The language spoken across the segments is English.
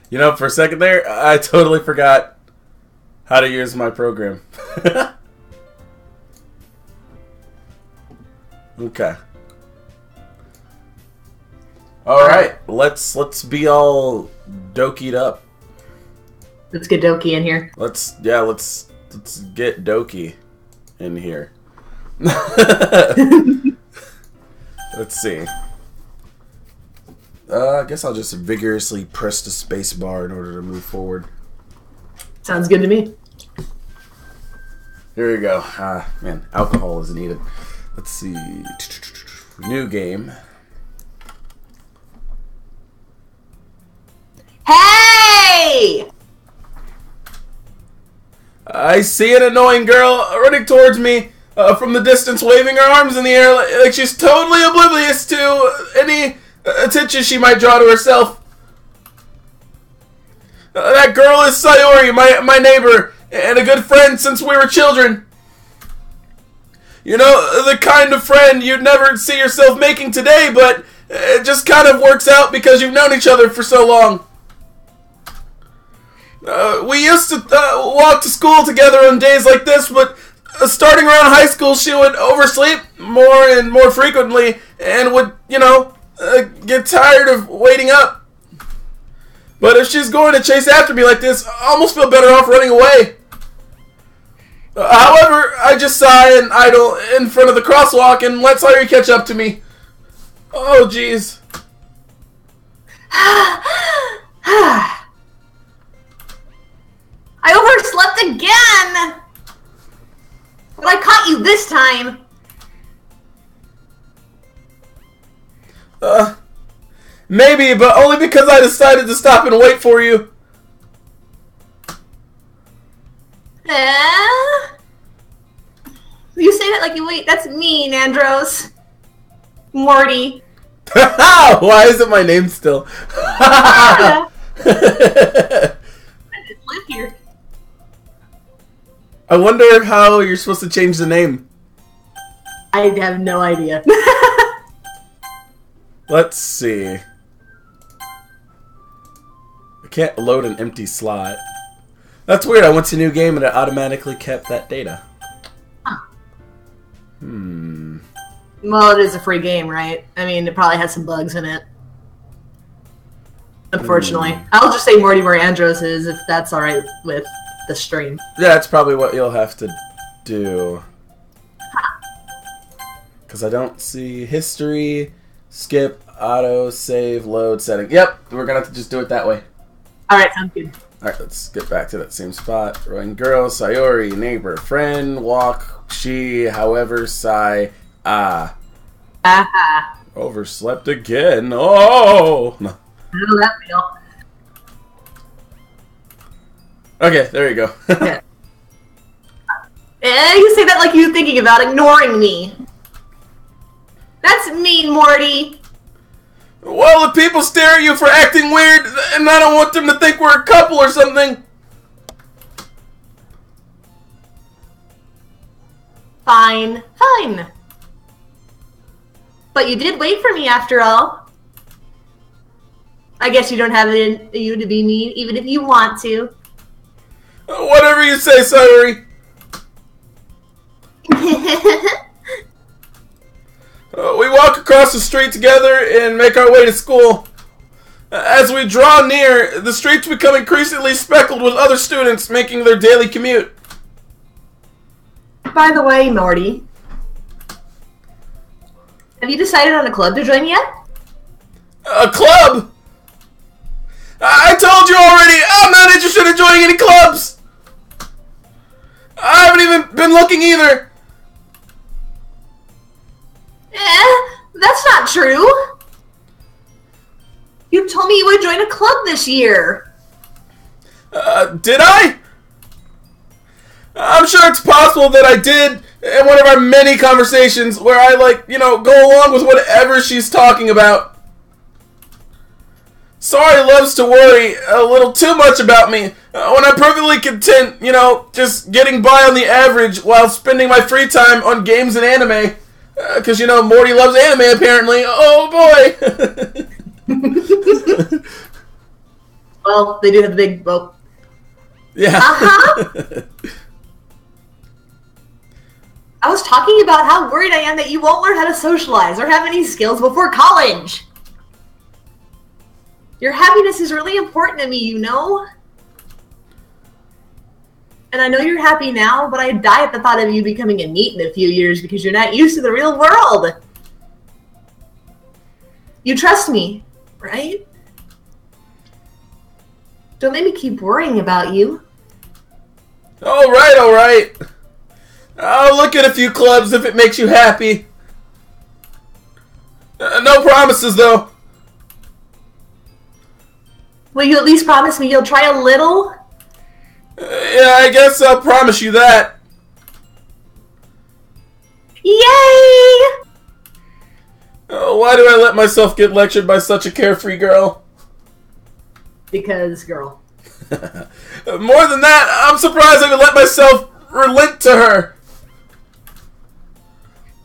You know, for a second there, I totally forgot how to use my program. Okay. Alright, let's be all dokied up. Let's get Doki in here. Let's get Doki in here. Let's see. I guess I'll just vigorously press the space bar in order to move forward. Sounds good to me. Here we go. Man, alcohol is needed. Let's see. New game. Hey! I see an annoying girl running towards me from the distance, waving her arms in the air like she's totally oblivious to any attention she might draw to herself. That girl is Sayori, my neighbor, and a good friend since we were children. You know, the kind of friend you'd never see yourself making today, but it just kind of works out because you've known each other for so long. We used to walk to school together on days like this, but starting around high school, she would oversleep more and more frequently and would, you know, get tired of waiting up. But if she's going to chase after me like this, I almost feel better off running away. However, I just sigh and idle in front of the crosswalk and let Sayori catch up to me. Oh, jeez. I overslept again! But I caught you this time! Maybe, but only because I decided to stop and wait for you. You say that like you wait. That's mean, Andros. Morty. Why isn't my name still? I just live here. I wonder how you're supposed to change the name. I have no idea. Let's see. I can't load an empty slot. That's weird. I went to new game and it automatically kept that data. Huh. Well, it is a free game, right? I mean, it probably has some bugs in it. Unfortunately. I'll just say Morty where Andros is, if that's alright with the stream. Yeah, that's probably what you'll have to do. Because I don't see history, skip, auto, save, load, setting. Yep, we're going to have to just do it that way. Alright, sounds good. Alright, let's get back to that same spot. Rowing girl, Sayori, neighbor, friend, walk, she, however, sigh, Overslept again. Oh! No. I know that feel. Okay, there you go. Yeah. You say that like you're thinking about ignoring me. That's mean, Morty. Well, if people stare at you for acting weird, and I don't want them to think we're a couple or something. Fine. Fine. But you did wait for me after all. I guess you don't have it in you to be mean, even if you want to. Whatever you say, Sayori. We walk across the street together and make our way to school. As we draw near, the streets become increasingly speckled with other students making their daily commute. By the way, Morty, have you decided on a club to join yet? A club? I told you already, I'm not interested in joining any clubs. I haven't even been looking either. That's not true. You told me you would join a club this year. Did I? I'm sure it's possible that I did in one of our many conversations where I, like, you know, go along with whatever she's talking about. Sorry loves to worry a little too much about me when I'm perfectly content, you know, just getting by on the average while spending my free time on games and anime. Because, you know, Morty loves anime, apparently. Oh, boy! Well, they do have the big... Well... Yeah. I was talking about how worried I am that you won't learn how to socialize or have any skills before college. Your happiness is really important to me, you know? And I know you're happy now, but I die at the thought of you becoming a NEET in a few years because you're not used to the real world. You trust me, right? Don't make me keep worrying about you. Alright, alright. I'll look at a few clubs if it makes you happy. No promises, though. Will you at least promise me you'll try a little? Yeah, I guess I'll promise you that. Yay! Why do I let myself get lectured by such a carefree girl? Because, girl. More than that, I'm surprised I would let myself relent to her.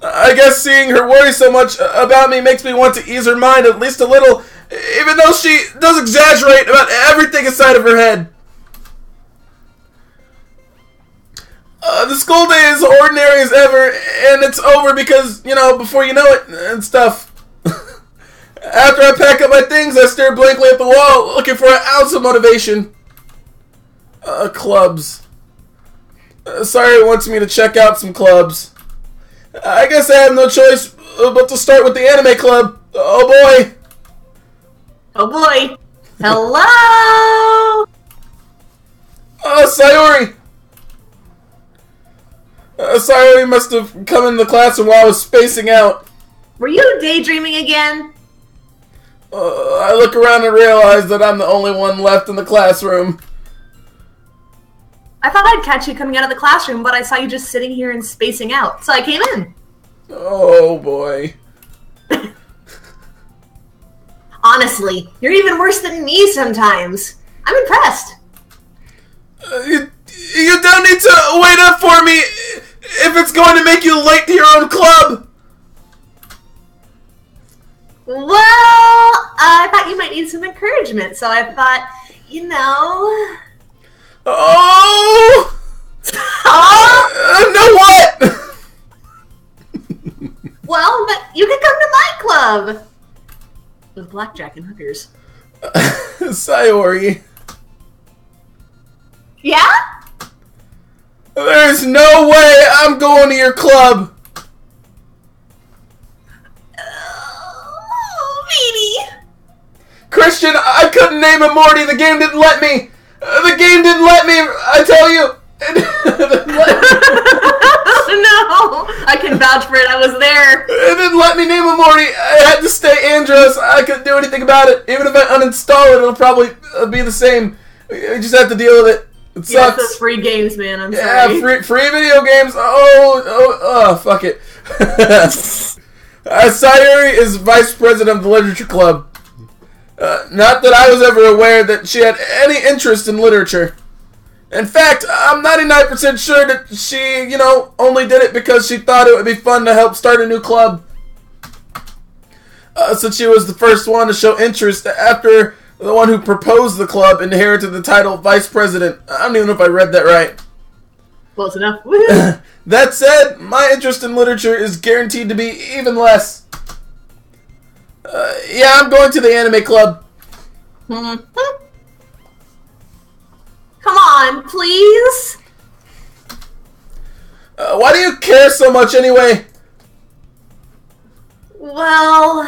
I guess seeing her worry so much about me makes me want to ease her mind at least a little, even though she does exaggerate about everything inside of her head. The school day is ordinary as ever, and it's over because, you know, before you know it, and stuff. After I pack up my things, I stare blankly at the wall, looking for an ounce of motivation. Clubs. Sorry wants me to check out some clubs. I guess I have no choice but to start with the anime club. Oh boy. Oh boy. Hello! Sayori! Sayori must have come in the classroom while I was spacing out. Were you daydreaming again? I look around and realize that I'm the only one left in the classroom. I thought I'd catch you coming out of the classroom, but I saw you just sitting here and spacing out, so I came in. Oh boy. Honestly, you're even worse than me sometimes. I'm impressed. You don't need to wait up for me if it's going to make you late to your own club. Well, I thought you might need some encouragement, so I thought, you know... Oh! No what? Well, but you can come to my club. With blackjack and hookers. Sayori. Yeah? There's no way I'm going to your club. Meanie. Christian, I couldn't name a Morty. The game didn't let me. The game didn't let me. I tell you. No, I can vouch for it. I was there. It didn't let me name a Morty. I had to stay Andros. I couldn't do anything about it. Even if I uninstall it, it'll probably be the same. You just have to deal with it. It sucks. Yeah, those free games, man. I'm sorry. Yeah, free video games. Oh, fuck it. Sayori is vice president of the literature club. Not that I was ever aware that she had any interest in literature. In fact, I'm 99% sure that she, you know, only did it because she thought it would be fun to help start a new club. Since she was the first one to show interest after the one who proposed the club inherited the title vice president. I don't even know if I read that right. Close enough. That said, my interest in literature is guaranteed to be even less. Yeah, I'm going to the anime club. Come on, please. Why do you care so much anyway? Well,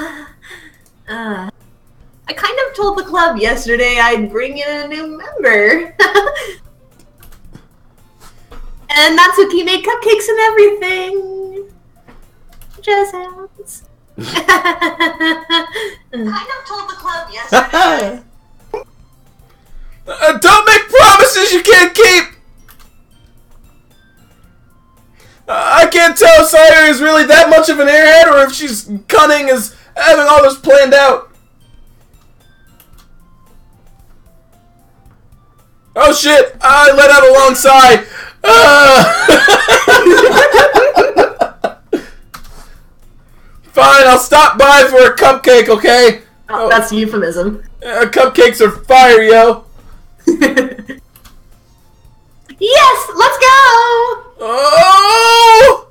I kind of told the club yesterday I'd bring in a new member. And Natsuki made cupcakes and everything. Just happens. Kind of told the club yesterday. Don't make promises you can't keep! I can't tell if Sayori is really that much of an airhead or if she's cunning as having all this planned out. Oh shit! I let out a long sigh. Fine, I'll stop by for a cupcake, okay? Oh, that's a euphemism. Cupcakes are fire, yo. Yes, let's go! Oh!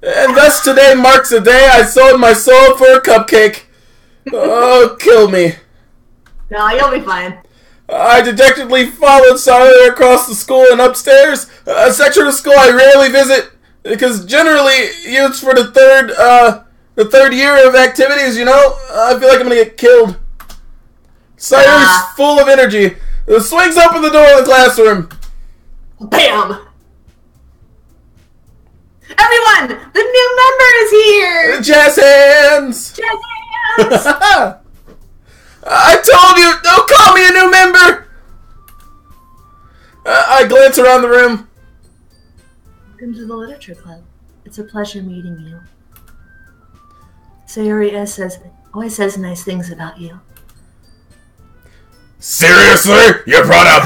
And thus today marks the day I sold my soul for a cupcake. Oh, kill me. No, you'll be fine. I dejectedly followed Sayori across the school and upstairs, a section of school I rarely visit, because generally used for the third year of activities, you know? I feel like I'm gonna get killed. Sayori's full of energy. Swings open the door of the classroom. Bam! Everyone, the new member is here! Jazz hands! Jazz hands! I told you, don't call me a new member! I glance around the room. Welcome to the Literature Club. It's a pleasure meeting you. Sayori always says nice things about you. Seriously? You brought a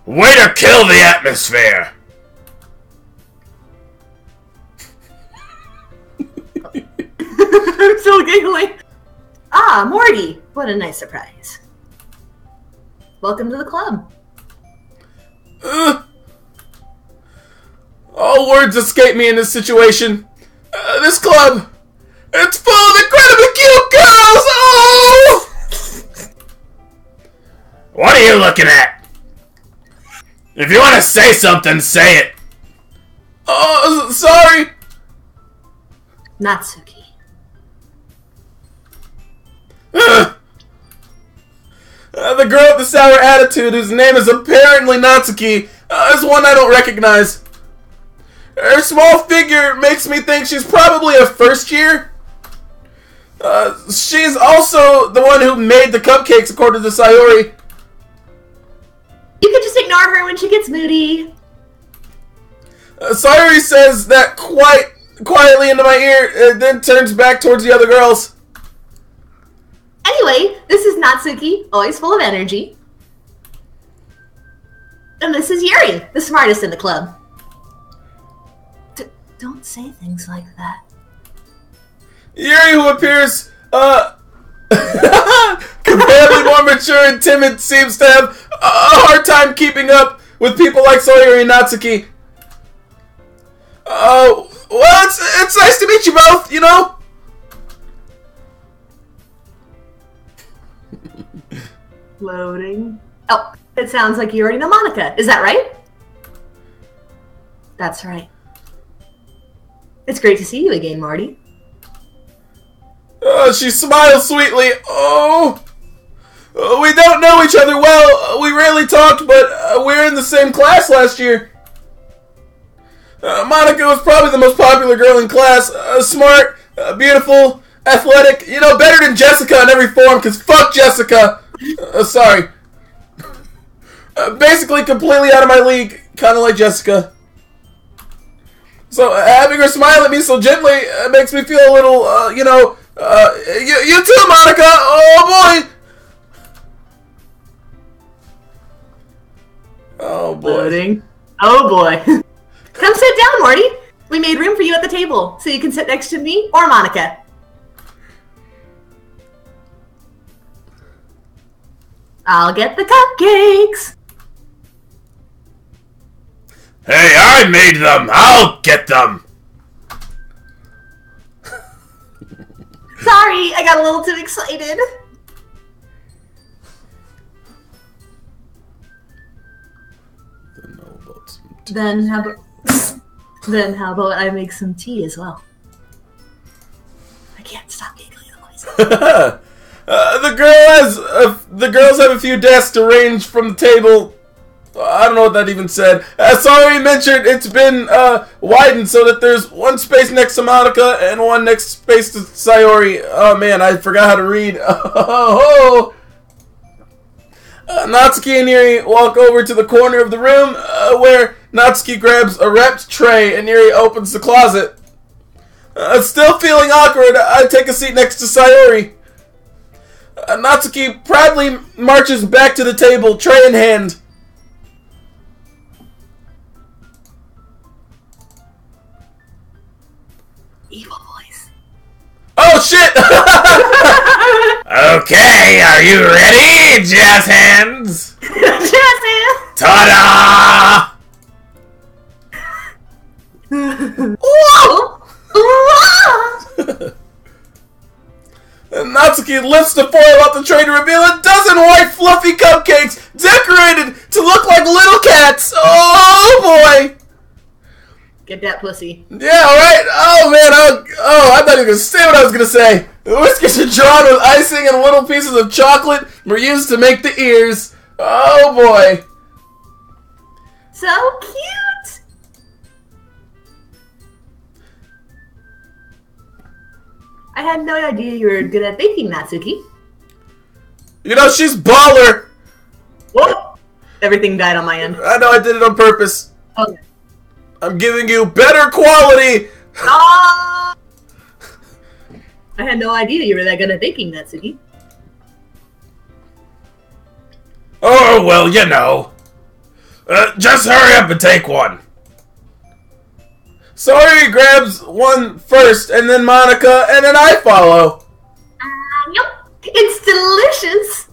boy? Way to kill the atmosphere! I'm so giggling. Ah, Morty. What a nice surprise. Welcome to the club. All words escape me in this situation. This club, it's full of incredibly cute girls! Oh! What are you looking at? If you want to say something, say it. Oh, sorry. Natsuki. The girl with the sour attitude, whose name is apparently Natsuki, is one I don't recognize. Her small figure makes me think she's probably a first year. She's also the one who made the cupcakes, according to Sayori. You could just ignore her when she gets moody. Sayori says that quite quietly into my ear, then turns back towards the other girls. Anyway, this is Natsuki, always full of energy. And this is Yuri, the smartest in the club. Don't say things like that. Yuri, who appears, comparably more mature and timid, seems to have a hard time keeping up with people like Sayori and Natsuki. Well, it's nice to meet you both, you know? Loading. Oh, it sounds like you already know Monica. Is that right? That's right. It's great to see you again, Morty. She smiles sweetly. Oh, we don't know each other well. We rarely talked, but we were in the same class last year. Monica was probably the most popular girl in class. Smart, beautiful, athletic. You know, better than Jessica in every form, because fuck Jessica. Sorry. Basically completely out of my league, kind of like Jessica. So having her smile at me so gently makes me feel a little, you know, you too, Monica. Oh boy. Oh boy. Loading. Oh boy. Come sit down, Morty. We made room for you at the table, so you can sit next to me or Monica. I'll get the cupcakes. Hey, I made them! I'll get them! Sorry, I got a little too excited. Then how about I make some tea as well? I can't stop giggling otherwise. The girls have a few desks arranged from the table. I don't know what that even said. Sorry, mentioned it's been widened so that there's one space next to Monica and one next space to Sayori. Oh man, I forgot how to read. Oh, Natsuki and Yuri walk over to the corner of the room where Natsuki grabs a wrapped tray and Yuri opens the closet. Still feeling awkward, I take a seat next to Sayori. Natsuki proudly marches back to the table, tray in hand. Evil voice. Oh shit! Okay, are you ready, jazz hands? Jazz hands! Ta-da! Whoa! Natsuki lifts the foil off the tray to reveal a dozen white fluffy cupcakes decorated to look like little cats. Oh boy! Get that pussy. Yeah, alright. Oh man, I'm not even gonna say what I was gonna say. The whiskers are drawn with icing and little pieces of chocolate were used to make the ears. Oh boy. So cute! I had no idea you were good at baking, Natsuki. You know, she's baller. Whoa! Everything died on my end. I know, I did it on purpose. Okay. I'm giving you better quality. Ah! I had no idea you were that good at baking, Natsuki. Oh, well, you know. Just hurry up and take one. Sayori grabs one first, and then Monica, and then I follow. Yep. It's delicious.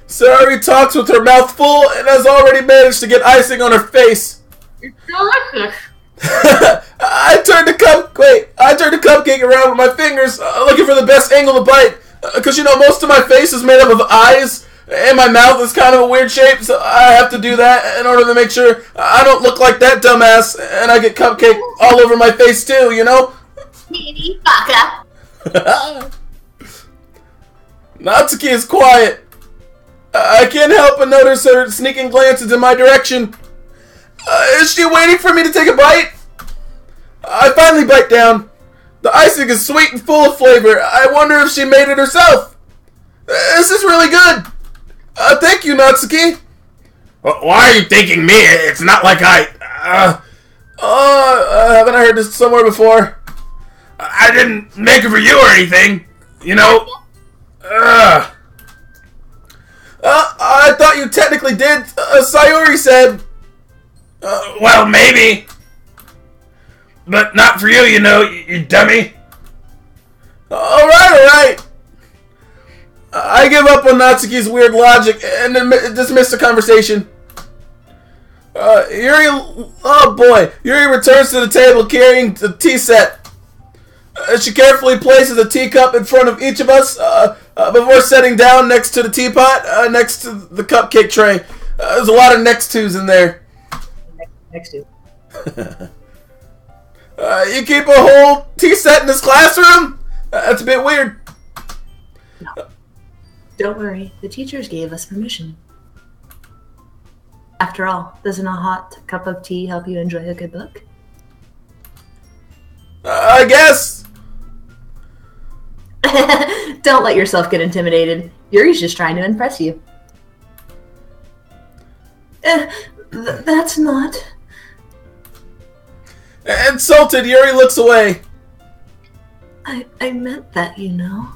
Sayori talks with her mouth full and has already managed to get icing on her face. It's delicious. I turned the cupcake around with my fingers, looking for the best angle to bite. Because, you know, most of my face is made up of eyes, and my mouth is kind of a weird shape, so I have to do that in order to make sure I don't look like that dumbass, and I get cupcake all over my face too, you know? Baka. Natsuki is quiet. I can't help but notice her sneaking glances in my direction. Is she waiting for me to take a bite? I finally bite down. The icing is sweet and full of flavor. I wonder if she made it herself. This is really good. Thank you, Natsuki. Why are you thanking me? It's not like haven't I heard this somewhere before? I didn't make it for you or anything. You know? I thought you technically did. Sayori said. Well, maybe. But not for you, you know, you dummy. Alright. I give up on Natsuki's weird logic and dismiss the conversation. Yuri returns to the table carrying the tea set. She carefully places a teacup in front of each of us before setting down next to the teapot, next to the cupcake tray. There's a lot of next tos in there. Next to. You keep a whole tea set in this classroom? That's a bit weird. No. Don't worry, the teachers gave us permission. After all, doesn't a hot cup of tea help you enjoy a good book? I guess. Don't let yourself get intimidated. Yuri's just trying to impress you. That's not... Insulted, Yuri looks away. I meant that, you know.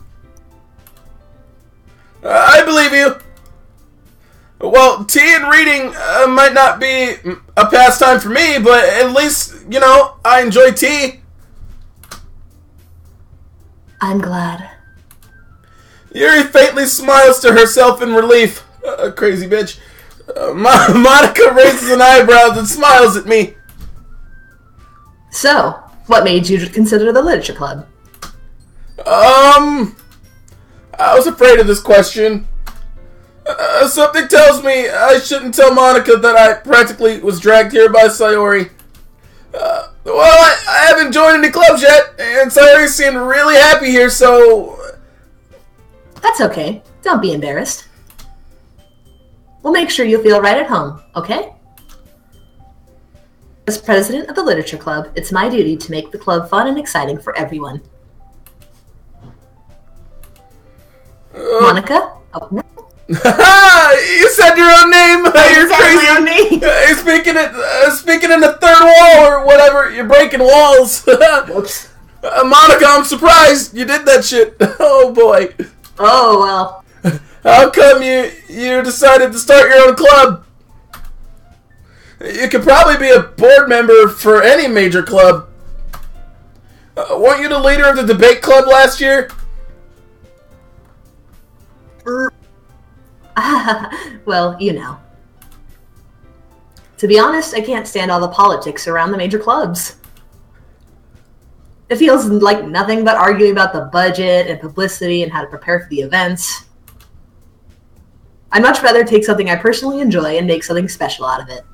I believe you. Well, tea and reading might not be a pastime for me, but at least, you know, I enjoy tea. I'm glad. Yuri faintly smiles to herself in relief. Crazy bitch. Monica raises an eyebrow and smiles at me. So, what made you consider the literature club? I was afraid of this question. Something tells me I shouldn't tell Monica that I practically was dragged here by Sayori. Well, I haven't joined any clubs yet, and Sayori seemed really happy here, so... That's okay. Don't be embarrassed. We'll make sure you feel right at home, okay? As president of the literature club, it's my duty to make the club fun and exciting for everyone. Monica? Oh, no. You said your own name. You're crazy. My own name. Speaking in the third wall or whatever. You're breaking walls. Whoops. Monica, I'm surprised you did that shit. Oh boy. Oh well. How come you decided to start your own club? You could probably be a board member for any major club. Weren't you the leader of the debate club last year? Well, you know. To be honest, I can't stand all the politics around the major clubs. It feels like nothing but arguing about the budget and publicity and how to prepare for the events. I'd much rather take something I personally enjoy and make something special out of it.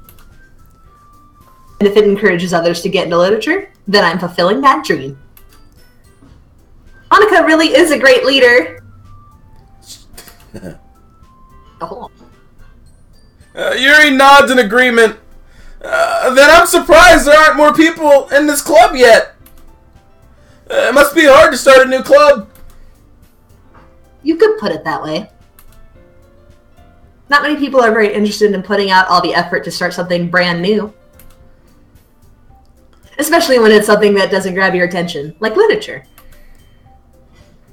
And if it encourages others to get into literature, then I'm fulfilling that dream. Monica really is a great leader. Oh. Yuri nods in agreement. Then I'm surprised there aren't more people in this club yet. It must be hard to start a new club. You could put it that way. Not many people are very interested in putting out all the effort to start something brand new. Especially when it's something that doesn't grab your attention, like literature.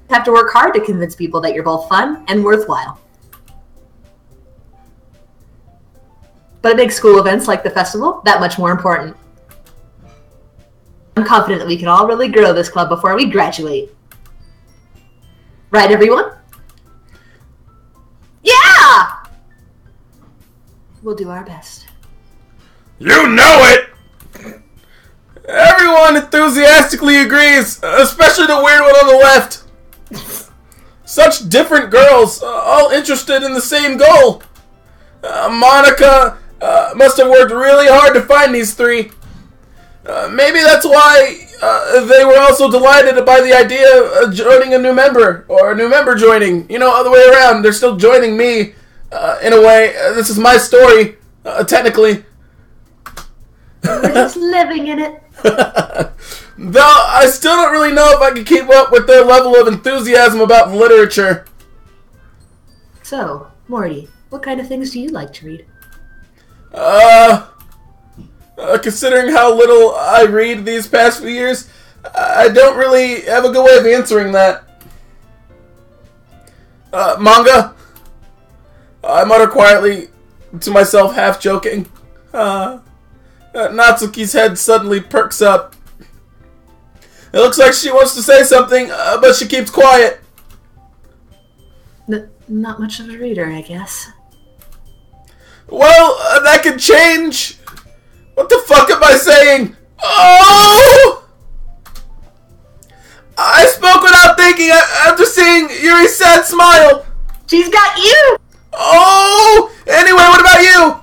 You have to work hard to convince people that you're both fun and worthwhile. But it makes school events like the festival that much more important. I'm confident that we can all really grow this club before we graduate. Right, everyone? Yeah! We'll do our best. You know it! Everyone enthusiastically agrees, especially the weird one on the left. Such different girls, all interested in the same goal. Monica must have worked really hard to find these three. Maybe that's why they were also delighted by the idea of joining a new member, or a new member joining. You know, other way around. They're still joining me, in a way. This is my story, technically. We're just living in it. Though I still don't really know if I can keep up with their level of enthusiasm about literature. So, Morty, what kind of things do you like to read? Considering how little I read these past few years, I don't really have a good way of answering that. Manga? I mutter quietly to myself, half joking. Natsuki's head suddenly perks up. It looks like she wants to say something, but she keeps quiet. Not much of a reader, I guess. Well, that could change. What the fuck am I saying? Oh! I spoke without thinking after seeing Yuri's sad smile. She's got you! Oh! Anyway, what about you?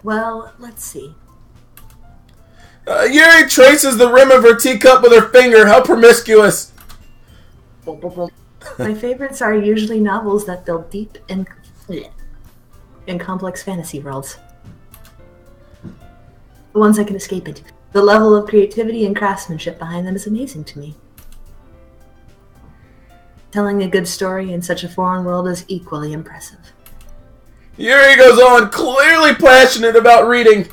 Well, let's see. Yuri traces the rim of her teacup with her finger. How promiscuous. My favorites are usually novels that build deep and complex fantasy worlds. The ones I can escape into. The level of creativity and craftsmanship behind them is amazing to me. Telling a good story in such a foreign world is equally impressive. Yuri goes on, clearly passionate about reading.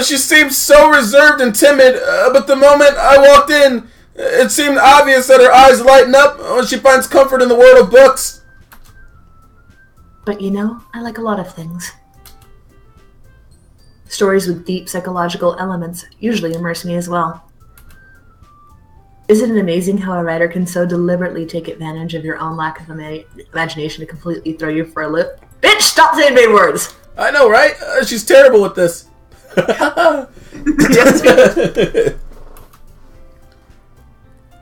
She seems so reserved and timid, but the moment I walked in, it seemed obvious that her eyes lighten up when she finds comfort in the world of books. But you know, I like a lot of things. Stories with deep psychological elements usually immerse me as well. Isn't it amazing how a writer can so deliberately take advantage of your own lack of imagination to completely throw you for a loop? Bitch, stop saying big words! I know, right? She's terrible with this.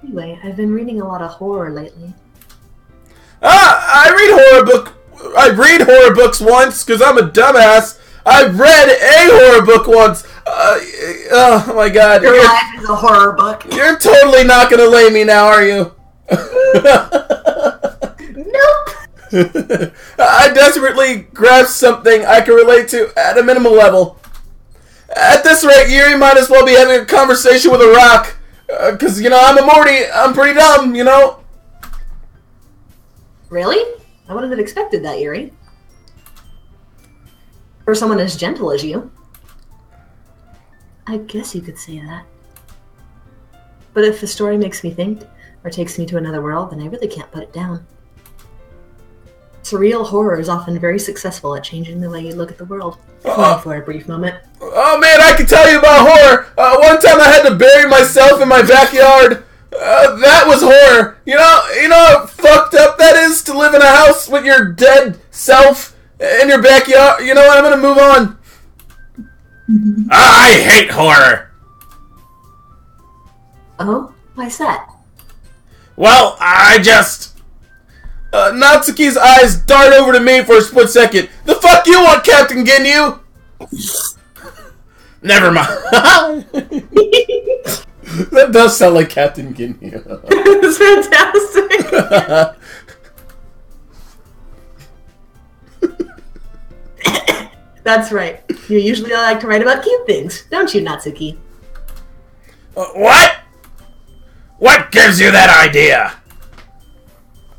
Anyway, I've been reading a lot of horror lately. I read horror books once, because I'm a dumbass. I've read a horror book once. Oh my god. Your life is a horror book. You're totally not going to lay me now, are you? Nope. I desperately grasp something I can relate to at a minimal level. At this rate, Yuri might as well be having a conversation with a rock. Because, you know, I'm a Morty. I'm pretty dumb, you know? Really? I wouldn't have expected that, Yuri. For someone as gentle as you. I guess you could say that. But if the story makes me think, or takes me to another world, then I really can't put it down. Surreal horror is often very successful at changing the way you look at the world. For a brief moment. Oh man, I can tell you about horror! One time I had to bury myself in my backyard. That was horror. You know how fucked up that is to live in a house with your dead self in your backyard? You know what, I'm gonna move on. I hate horror! Oh? Why's that? Well, I just... Natsuki's eyes dart over to me for a split second. The fuck you want, Captain Ginyu? Never mind. That does sound like Captain Ginyu. It's fantastic. That's right. You usually like to write about cute things, don't you, Natsuki? What? What gives you that idea?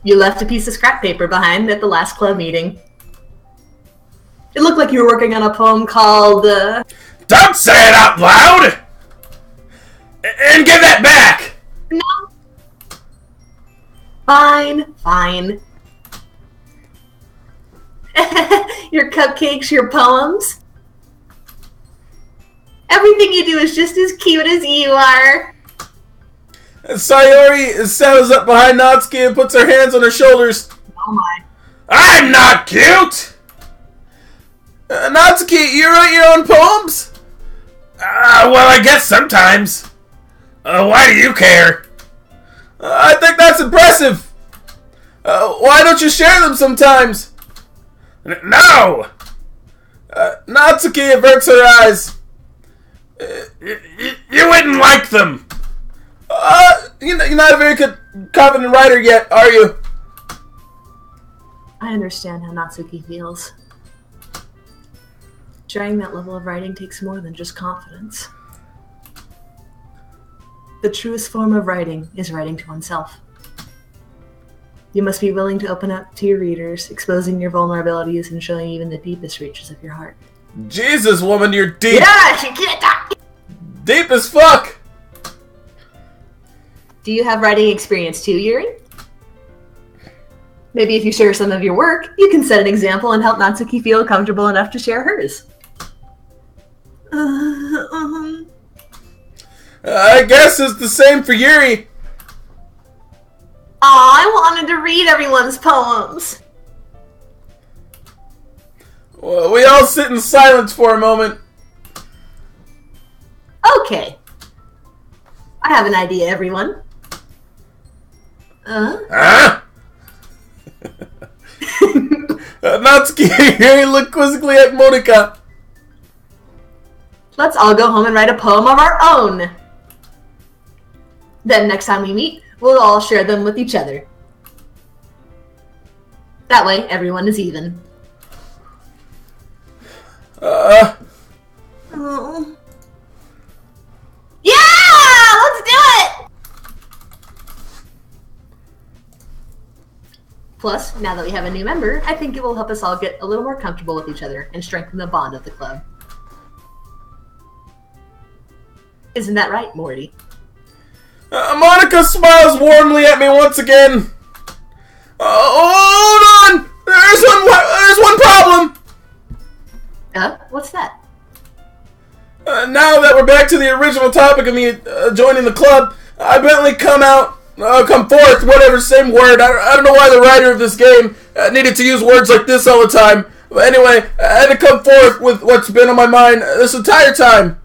You left a piece of scrap paper behind at the last club meeting. It looked like you were working on a poem called, Don't say it out loud! And give that back! No. Fine, fine. Your cupcakes, your poems. Everything you do is just as cute as you are. Sayori settles up behind Natsuki and puts her hands on her shoulders. Oh my. I'm not cute! Natsuki, you write your own poems? Well, I guess sometimes. Why do you care? I think that's impressive. Why don't you share them sometimes? No! Natsuki averts her eyes. You wouldn't like them. You're not a very good, confident writer yet, are you? I understand how Natsuki feels. Sharing that level of writing takes more than just confidence. The truest form of writing is writing to oneself. You must be willing to open up to your readers, exposing your vulnerabilities and showing even the deepest reaches of your heart. Jesus, woman, you're deep. Yeah, she can't talk! Deep as fuck. Do you have writing experience too, Yuri? Maybe if you share some of your work, you can set an example and help Natsuki feel comfortable enough to share hers. I guess it's the same for Yuri. I wanted to read everyone's poems. Well, we all sit in silence for a moment. Okay. I have an idea, everyone. Huh? Natsuki and Yuri look quizzically at Monika. Let's all go home and write a poem of our own. Then next time we meet, we'll all share them with each other. That way, everyone is even. Oh. Yeah! Let's do it! Plus, now that we have a new member, I think it will help us all get a little more comfortable with each other and strengthen the bond of the club. Isn't that right, Morty? Monika smiles warmly at me once again. Hold on! There's one problem! What's that? Now that we're back to the original topic of me joining the club, I evidently come forth, whatever, same word. I don't know why the writer of this game needed to use words like this all the time. But anyway, I had to come forth with what's been on my mind this entire time.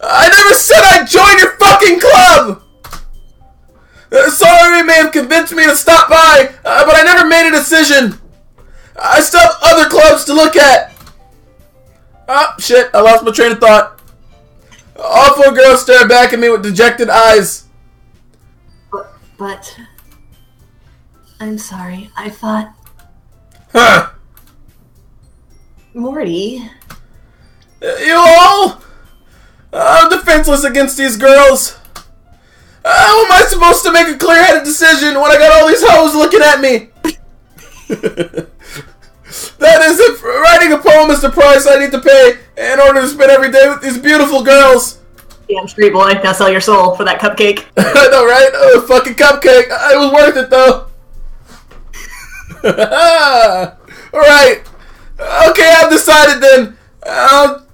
I never said I'd join your fucking club! Sorry, you may have convinced me to stop by, but I never made a decision. I still have other clubs to look at. Oh, shit, I lost my train of thought. All four girls stare back at me with dejected eyes. But... I'm sorry, I thought... Huh. Morty... You all? I'm defenseless against these girls. How am I supposed to make a clear-headed decision when I got all these hoes looking at me? That is it. Writing a poem is the price I need to pay in order to spend every day with these beautiful girls. Damn straight, boy. Now sell your soul for that cupcake. I know, right? Oh, fucking cupcake. It was worth it, though. Alright. Okay, I've decided then. I'll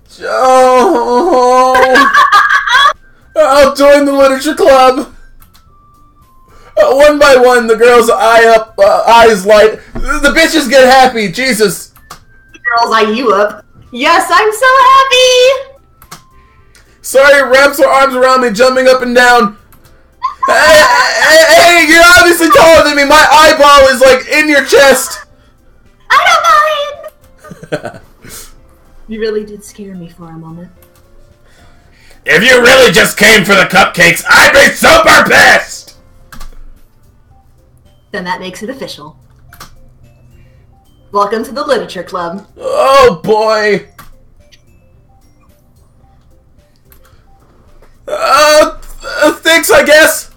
join the literature club. One by one, the girls' eyes light. The bitches get happy. Jesus. The girls eye you up. Yes, I'm so happy. Sorry, wraps her arms around me, jumping up and down. Hey, you're obviously taller than me. My eyeball is like in your chest. I don't mind. You really did scare me for a moment. If you really just came for the cupcakes, I'd be super pissed! Then that makes it official. Welcome to the Literature Club. Oh, boy. Thanks, I guess.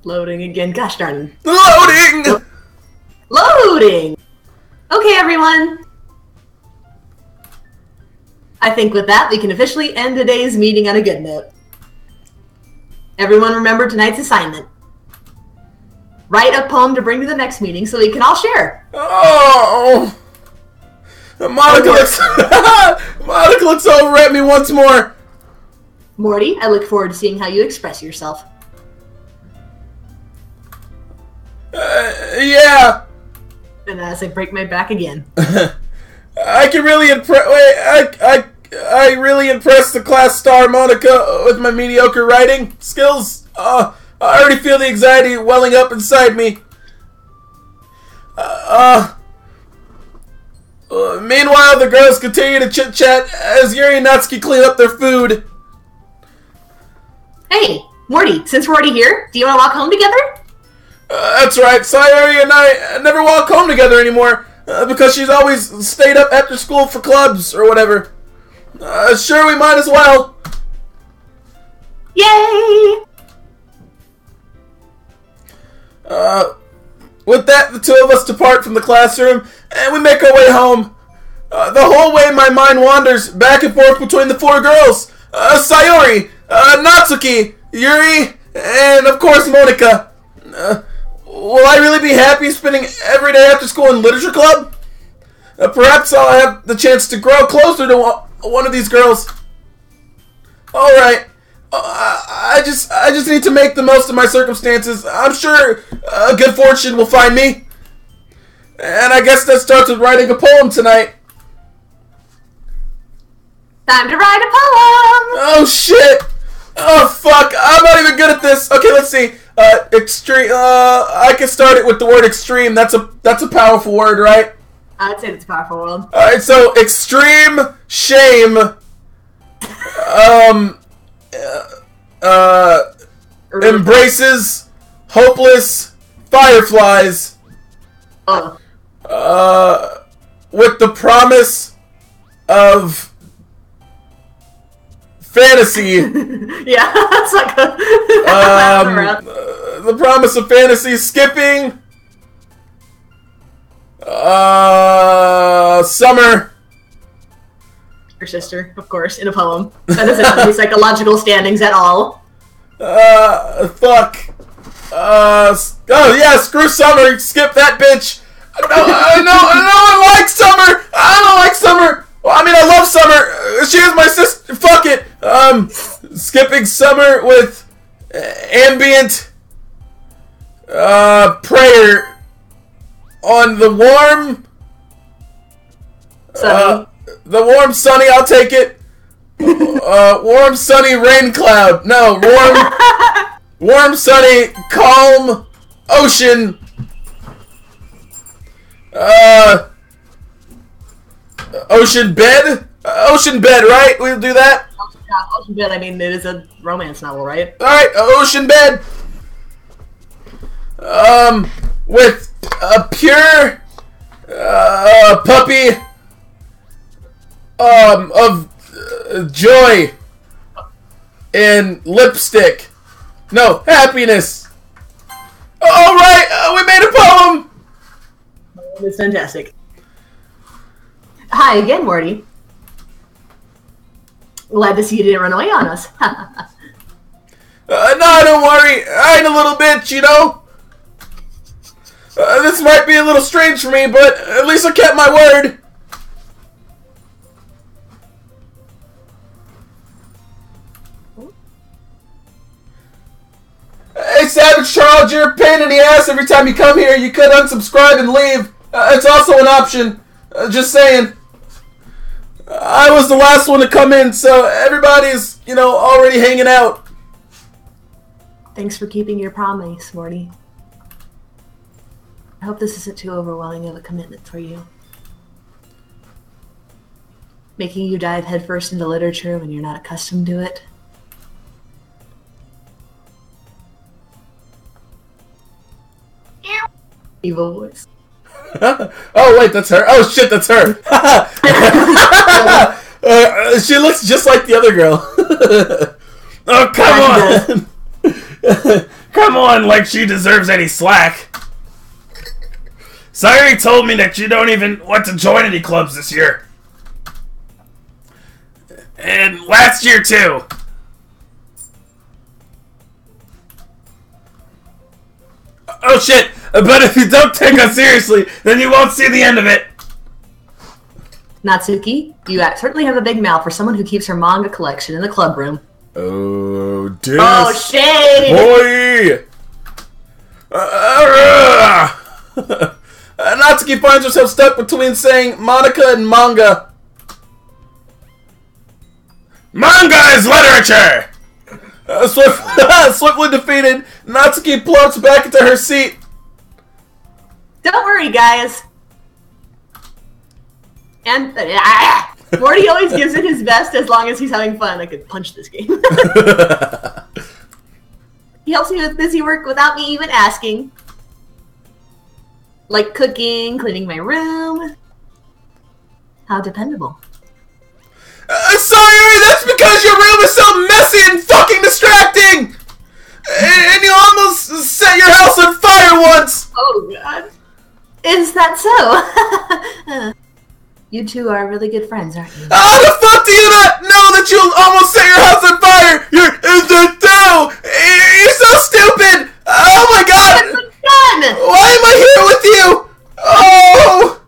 Loading again. Gosh darn. Loading! Loading! Okay, everyone. I think with that, we can officially end today's meeting on a good note. Everyone remember tonight's assignment. Write a poem to bring to the next meeting so we can all share. Oh! Monica looks over at me once more. Morty, I look forward to seeing how you express yourself. Yeah. And as I break my back again. I can really impress. Wait, I really impressed the class star Monica with my mediocre writing skills. I already feel the anxiety welling up inside me. Meanwhile, the girls continue to chit-chat as Yuri and Natsuki clean up their food. Hey, Morty, since we're already here, do you want to walk home together? That's right. Sayuri and I never walk home together anymore because she's always stayed up after school for clubs or whatever. Sure, we might as well. Yay! With that, the two of us depart from the classroom, and we make our way home. The whole way, my mind wanders back and forth between the four girls. Sayuri, Natsuki, Yuri, and of course, Monica. Will I really be happy spending every day after school in literature club? Perhaps I'll have the chance to grow closer to one of these girls. Alright. I just need to make the most of my circumstances. I'm sure good fortune will find me. And I guess that starts with writing a poem tonight. Time to write a poem! Oh shit! Oh fuck! I'm not even good at this. Okay, let's see. Extreme. I can start it with the word extreme. That's a powerful word, right? I'd say it's a powerful word. All right. So extreme shame. Embraces hopeless fireflies. With the promise of fantasy. Yeah, that's like a the promise of fantasy skipping. Summer. Your sister, of course, in a poem. That doesn't have any psychological standings at all. Fuck. Oh yeah, screw Summer. Skip that bitch. No one likes Summer. I don't like Summer. Well, I mean, I love Summer. She is my sister. Fuck it. Skipping Summer with ambient prayer on the warm. Sunny. The warm sunny. I'll take it. Warm sunny rain cloud. No, warm sunny calm ocean. Ocean bed? Ocean bed, right? We'll do that? Ocean bed, I mean, it is a romance novel, right? Alright, ocean bed. With a pure puppy of joy and lipstick. No, happiness. Alright, we made a poem! It's fantastic. Hi again, Morty. Glad to see you didn't run away on us. No, don't worry. I ain't a little bitch, you know? This might be a little strange for me, but at least I kept my word. Hey, Savage Charles, you're a pain in the ass every time you come here. You could unsubscribe and leave. It's also an option. Just saying. I was the last one to come in, so everybody's, you know, already hanging out. Thanks for keeping your promise, Morty. I hope this isn't too overwhelming of a commitment for you. Making you dive headfirst into literature when you're not accustomed to it. Evil voice. Oh, wait, that's her. Oh, shit, that's her. She looks just like the other girl. Oh, come on. Come on, like she deserves any slack. Sayori told me that you don't even want to join any clubs this year. And last year, too. Oh, shit. But if you don't take us seriously, then you won't see the end of it. Natsuki, you certainly have a big mouth for someone who keeps her manga collection in the club room. Oh, dude. Oh, shade! Boy! Natsuki finds herself stuck between saying Monica and manga. Manga is literature! Swiftly defeated, Natsuki plumps back into her seat. Don't worry, guys. And Morty always gives it his best as long as he's having fun. I could punch this game. He helps me with busy work without me even asking. Like cooking, cleaning my room. How dependable. Sorry, that's because your room is so messy and fucking distracting! And you almost set your house on fire once! Oh, God. Is that so? You two are really good friends, aren't you? How the fuck do you not know that you'll almost set your house on fire? You're so stupid! Oh my god! Done! Why am I here with you? Oh!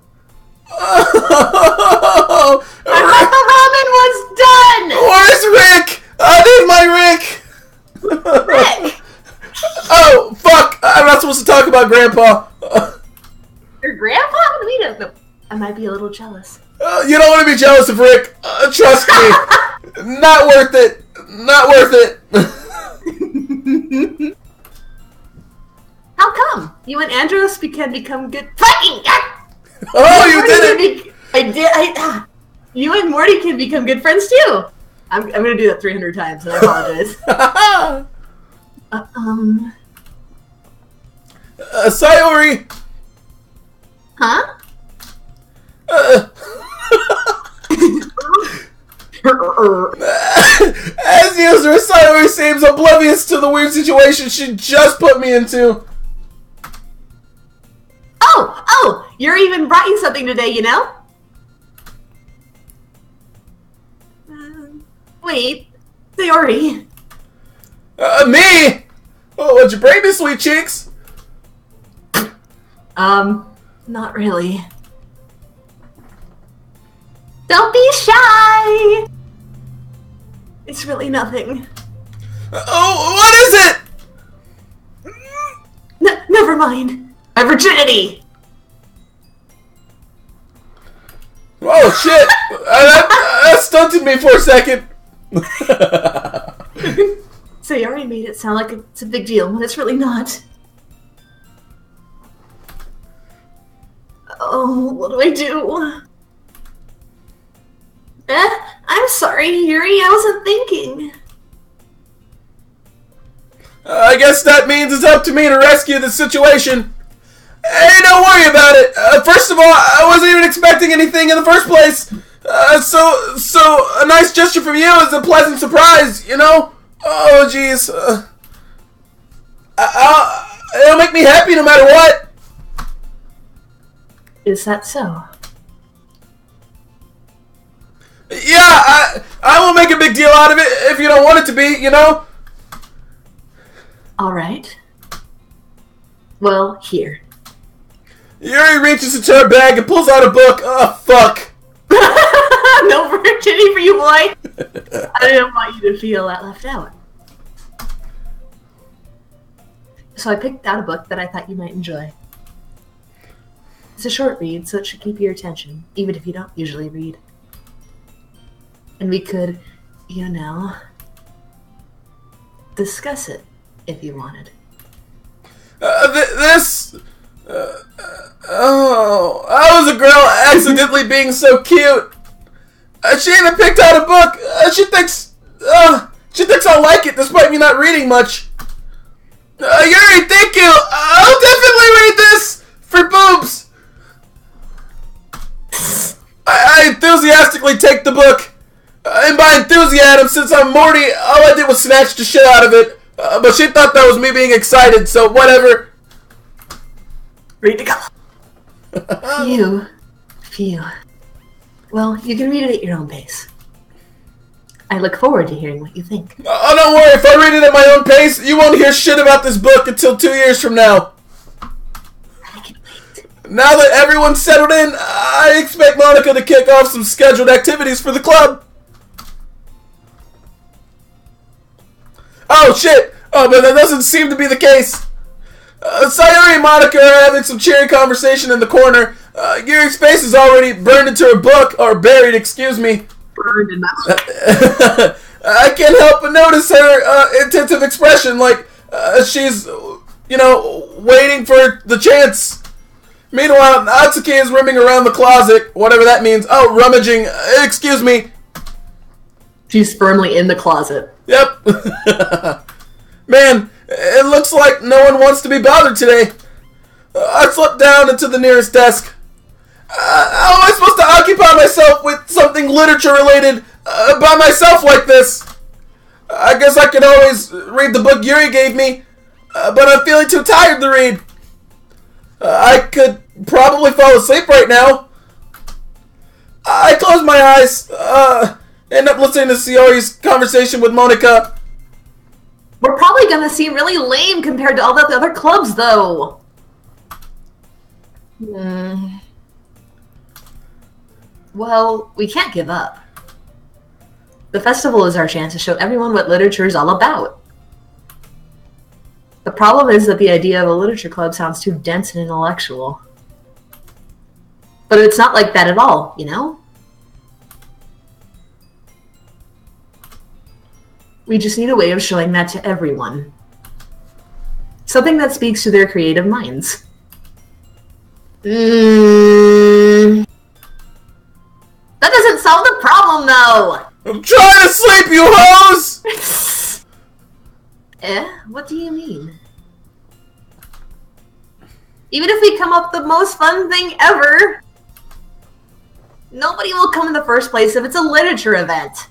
I thought the ramen was done! Where's Rick? I need my Rick! Rick! Oh, fuck! I'm not supposed to talk about Grandpa. Your grandpa? We don't know. I might be a little jealous. You don't want to be jealous of Rick. Trust me. Not worth it. Not worth it. How come? You and Andros can become good fucking. Oh, you did it! I did. You and Morty can become good friends too. I'm gonna do that 300 times, and I apologize. Sayori. Huh? As usual, Sayori seems oblivious to the weird situation she just put me into. Oh, you're even brought you something today, you know? Wait, Sayori. Me? Oh, what'd you bring me, sweet cheeks? Not really. Don't be shy! It's really nothing. Oh, what is it? Never mind. My virginity! Oh, shit. That stunted me for a second. Sayori made it sound like it's a big deal when it's really not. Oh, what do I do? I'm sorry, Yuri. I wasn't thinking. I guess that means it's up to me to rescue the situation. Hey, don't worry about it. First of all, I wasn't even expecting anything in the first place. So a nice gesture from you is a pleasant surprise, you know? Oh, jeez. It'll make me happy no matter what. Is that so? Yeah, I won't make a big deal out of it if you don't want it to be, you know? Alright. Well, here. Yuri reaches into her bag and pulls out a book. Oh, fuck. No virginity for you, boy! I didn't want you to feel that left out. So I picked out a book that I thought you might enjoy. It's a short read, so it should keep your attention, even if you don't usually read. And we could, you know, discuss it if you wanted. Oh, I was a girl accidentally being so cute. She even picked out a book. She thinks I'll like it despite me not reading much. Yuri, thank you. I'll definitely read this for boobs. I enthusiastically take the book. And by enthusiasm, since I'm Morty, all I did was snatch the shit out of it. But she thought that was me being excited, so whatever. Read to go. Phew. Well, you can read it at your own pace. I look forward to hearing what you think. Oh, don't worry. If I read it at my own pace, you won't hear shit about this book until 2 years from now. I can wait. Now that everyone's settled in, I expect Monica to kick off some scheduled activities for the club. Oh, shit. Oh, but that doesn't seem to be the case. Sayuri and Monica are having some cheery conversation in the corner. Yuri's face is already burned into her book, or buried, excuse me. Burned in my I can't help but notice her intensive expression, like she's, you know, waiting for the chance. Meanwhile, Natsuki is roaming around the closet, whatever that means. Oh, rummaging, excuse me. She's firmly in the closet. Yep. Man, it looks like no one wants to be bothered today. I slipped down into the nearest desk. How am I supposed to occupy myself with something literature related by myself like this? I guess I could always read the book Yuri gave me, but I'm feeling too tired to read. I could probably fall asleep right now. I close my eyes, end up listening to Sayori's conversation with Monica. We're probably gonna seem really lame compared to all the other clubs, though. Well, we can't give up. The festival is our chance to show everyone what literature is all about. The problem is that the idea of a literature club sounds too dense and intellectual. But it's not like that at all, you know? We just need a way of showing that to everyone. Something that speaks to their creative minds. That doesn't solve the problem, though! I'm trying to sleep, you hoes! What do you mean? Even if we come up with the most fun thing ever, nobody will come in the first place if it's a literature event.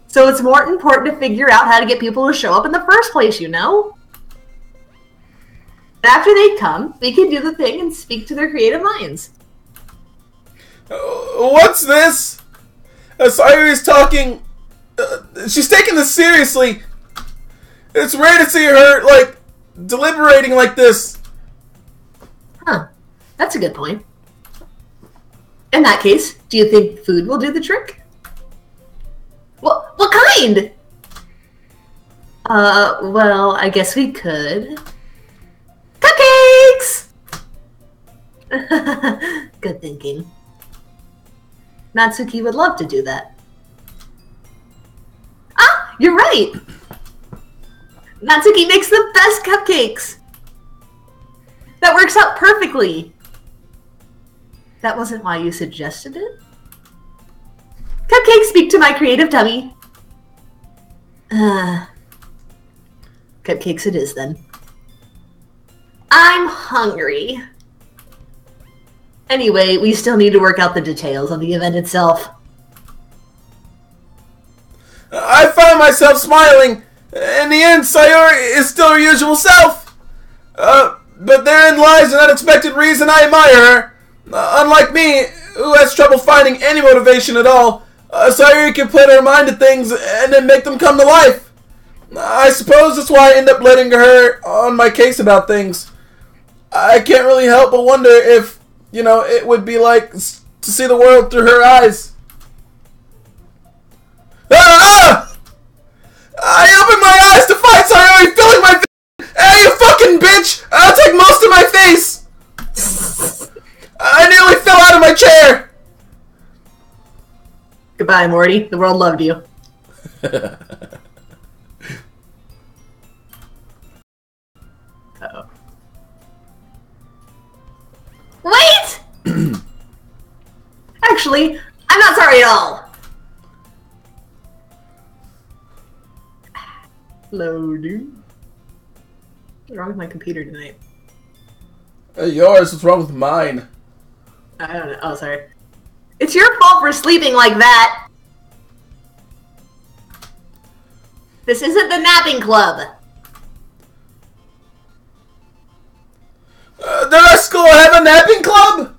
So it's more important to figure out how to get people to show up in the first place, you know? After they come, we can do the thing and speak to their creative minds. What's this? Sayuri's talking. She's taking this seriously. It's rare to see her, like, deliberating like this. Huh. That's a good point. In that case, do you think food will do the trick? What kind? Well, I guess we could. Cupcakes! Good thinking. Natsuki would love to do that. Ah, you're right! Natsuki makes the best cupcakes! That works out perfectly! That wasn't why you suggested it? Cupcakes speak to my creative tummy. Cupcakes it is, then. I'm hungry. Anyway, we still need to work out the details of the event itself. I found myself smiling In the end, Sayori is still her usual self. But therein lies an unexpected reason I admire her. Unlike me, who has trouble finding any motivation at all, Sayori can put her mind to things and then make them come to life. I suppose that's why I end up letting her on my case about things. I can't really help but wonder if, it would be like to see the world through her eyes. Ah! I opened my eyes to find Sayori filling my face. Hey, you fucking bitch! I'll take most of my face! I nearly fell out of my chair! Goodbye, Morty. The world loved you. Uh-oh. Wait! Actually, I'm not sorry at all. Loading. What's wrong with my computer tonight? Yours, what's wrong with mine? I don't know. Oh, sorry. It's your fault for sleeping like that. This isn't the napping club. Does our school have a napping club?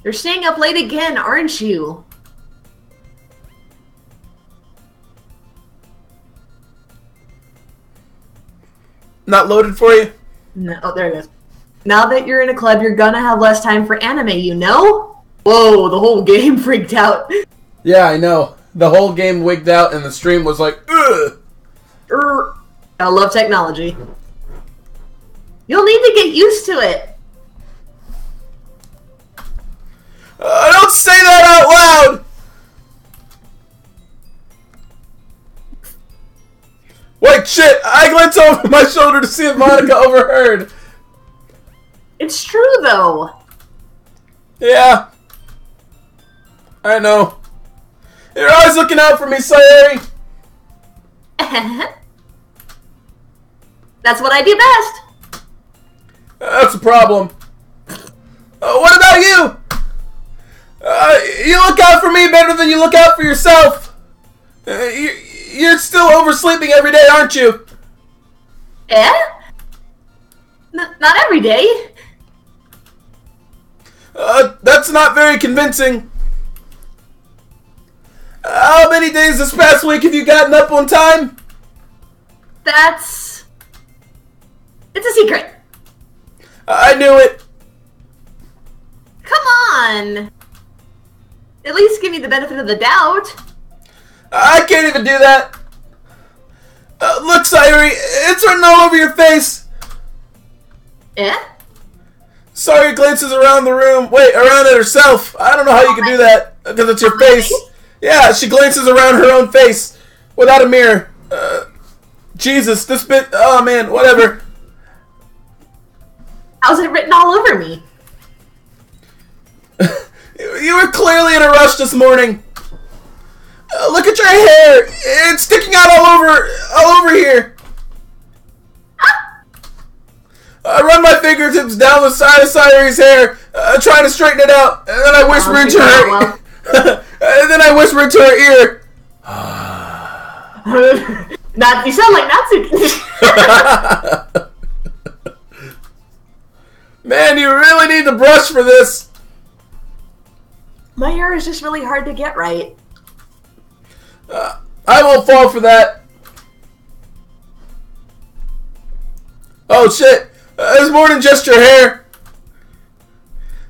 You're staying up late again, aren't you? Not loaded for you? No, oh, there it is. Now that you're in a club, you're gonna have less time for anime, you know? Whoa, the whole game freaked out. Yeah, I know. The whole game wigged out and the stream was like, ugh! I love technology. You'll need to get used to it. Don't say that out loud! Wait, shit! I glanced over my shoulder to see if Monica overheard. It's true, though. Yeah. I know. You're always looking out for me, Sayori. That's what I do best. That's a problem. What about you? You look out for me better than you look out for yourself. You're still oversleeping every day, aren't you? Eh? Not every day. That's not very convincing. How many days this past week have you gotten up on time? It's a secret. I knew it. Come on. At least give me the benefit of the doubt. I can't even do that. Look, Sayori, it's written all over your face. Eh? Sayori glances around the room. Wait, around at herself. I don't know how you can do that, because it's your face. Yeah, she glances around her own face without a mirror. Jesus, this bit... Oh, man, whatever. How's it written all over me? You were clearly in a rush this morning. Look at your hair. It's sticking out all over here. I run my fingertips down the side of Sayori's hair, trying to straighten it out, and then I whisper into her... and then I whisper into her ear. You sound like Natsuki. Man, you really need to brush for this. My hair is just really hard to get right. I won't fall for that. Oh shit, it's more than just your hair.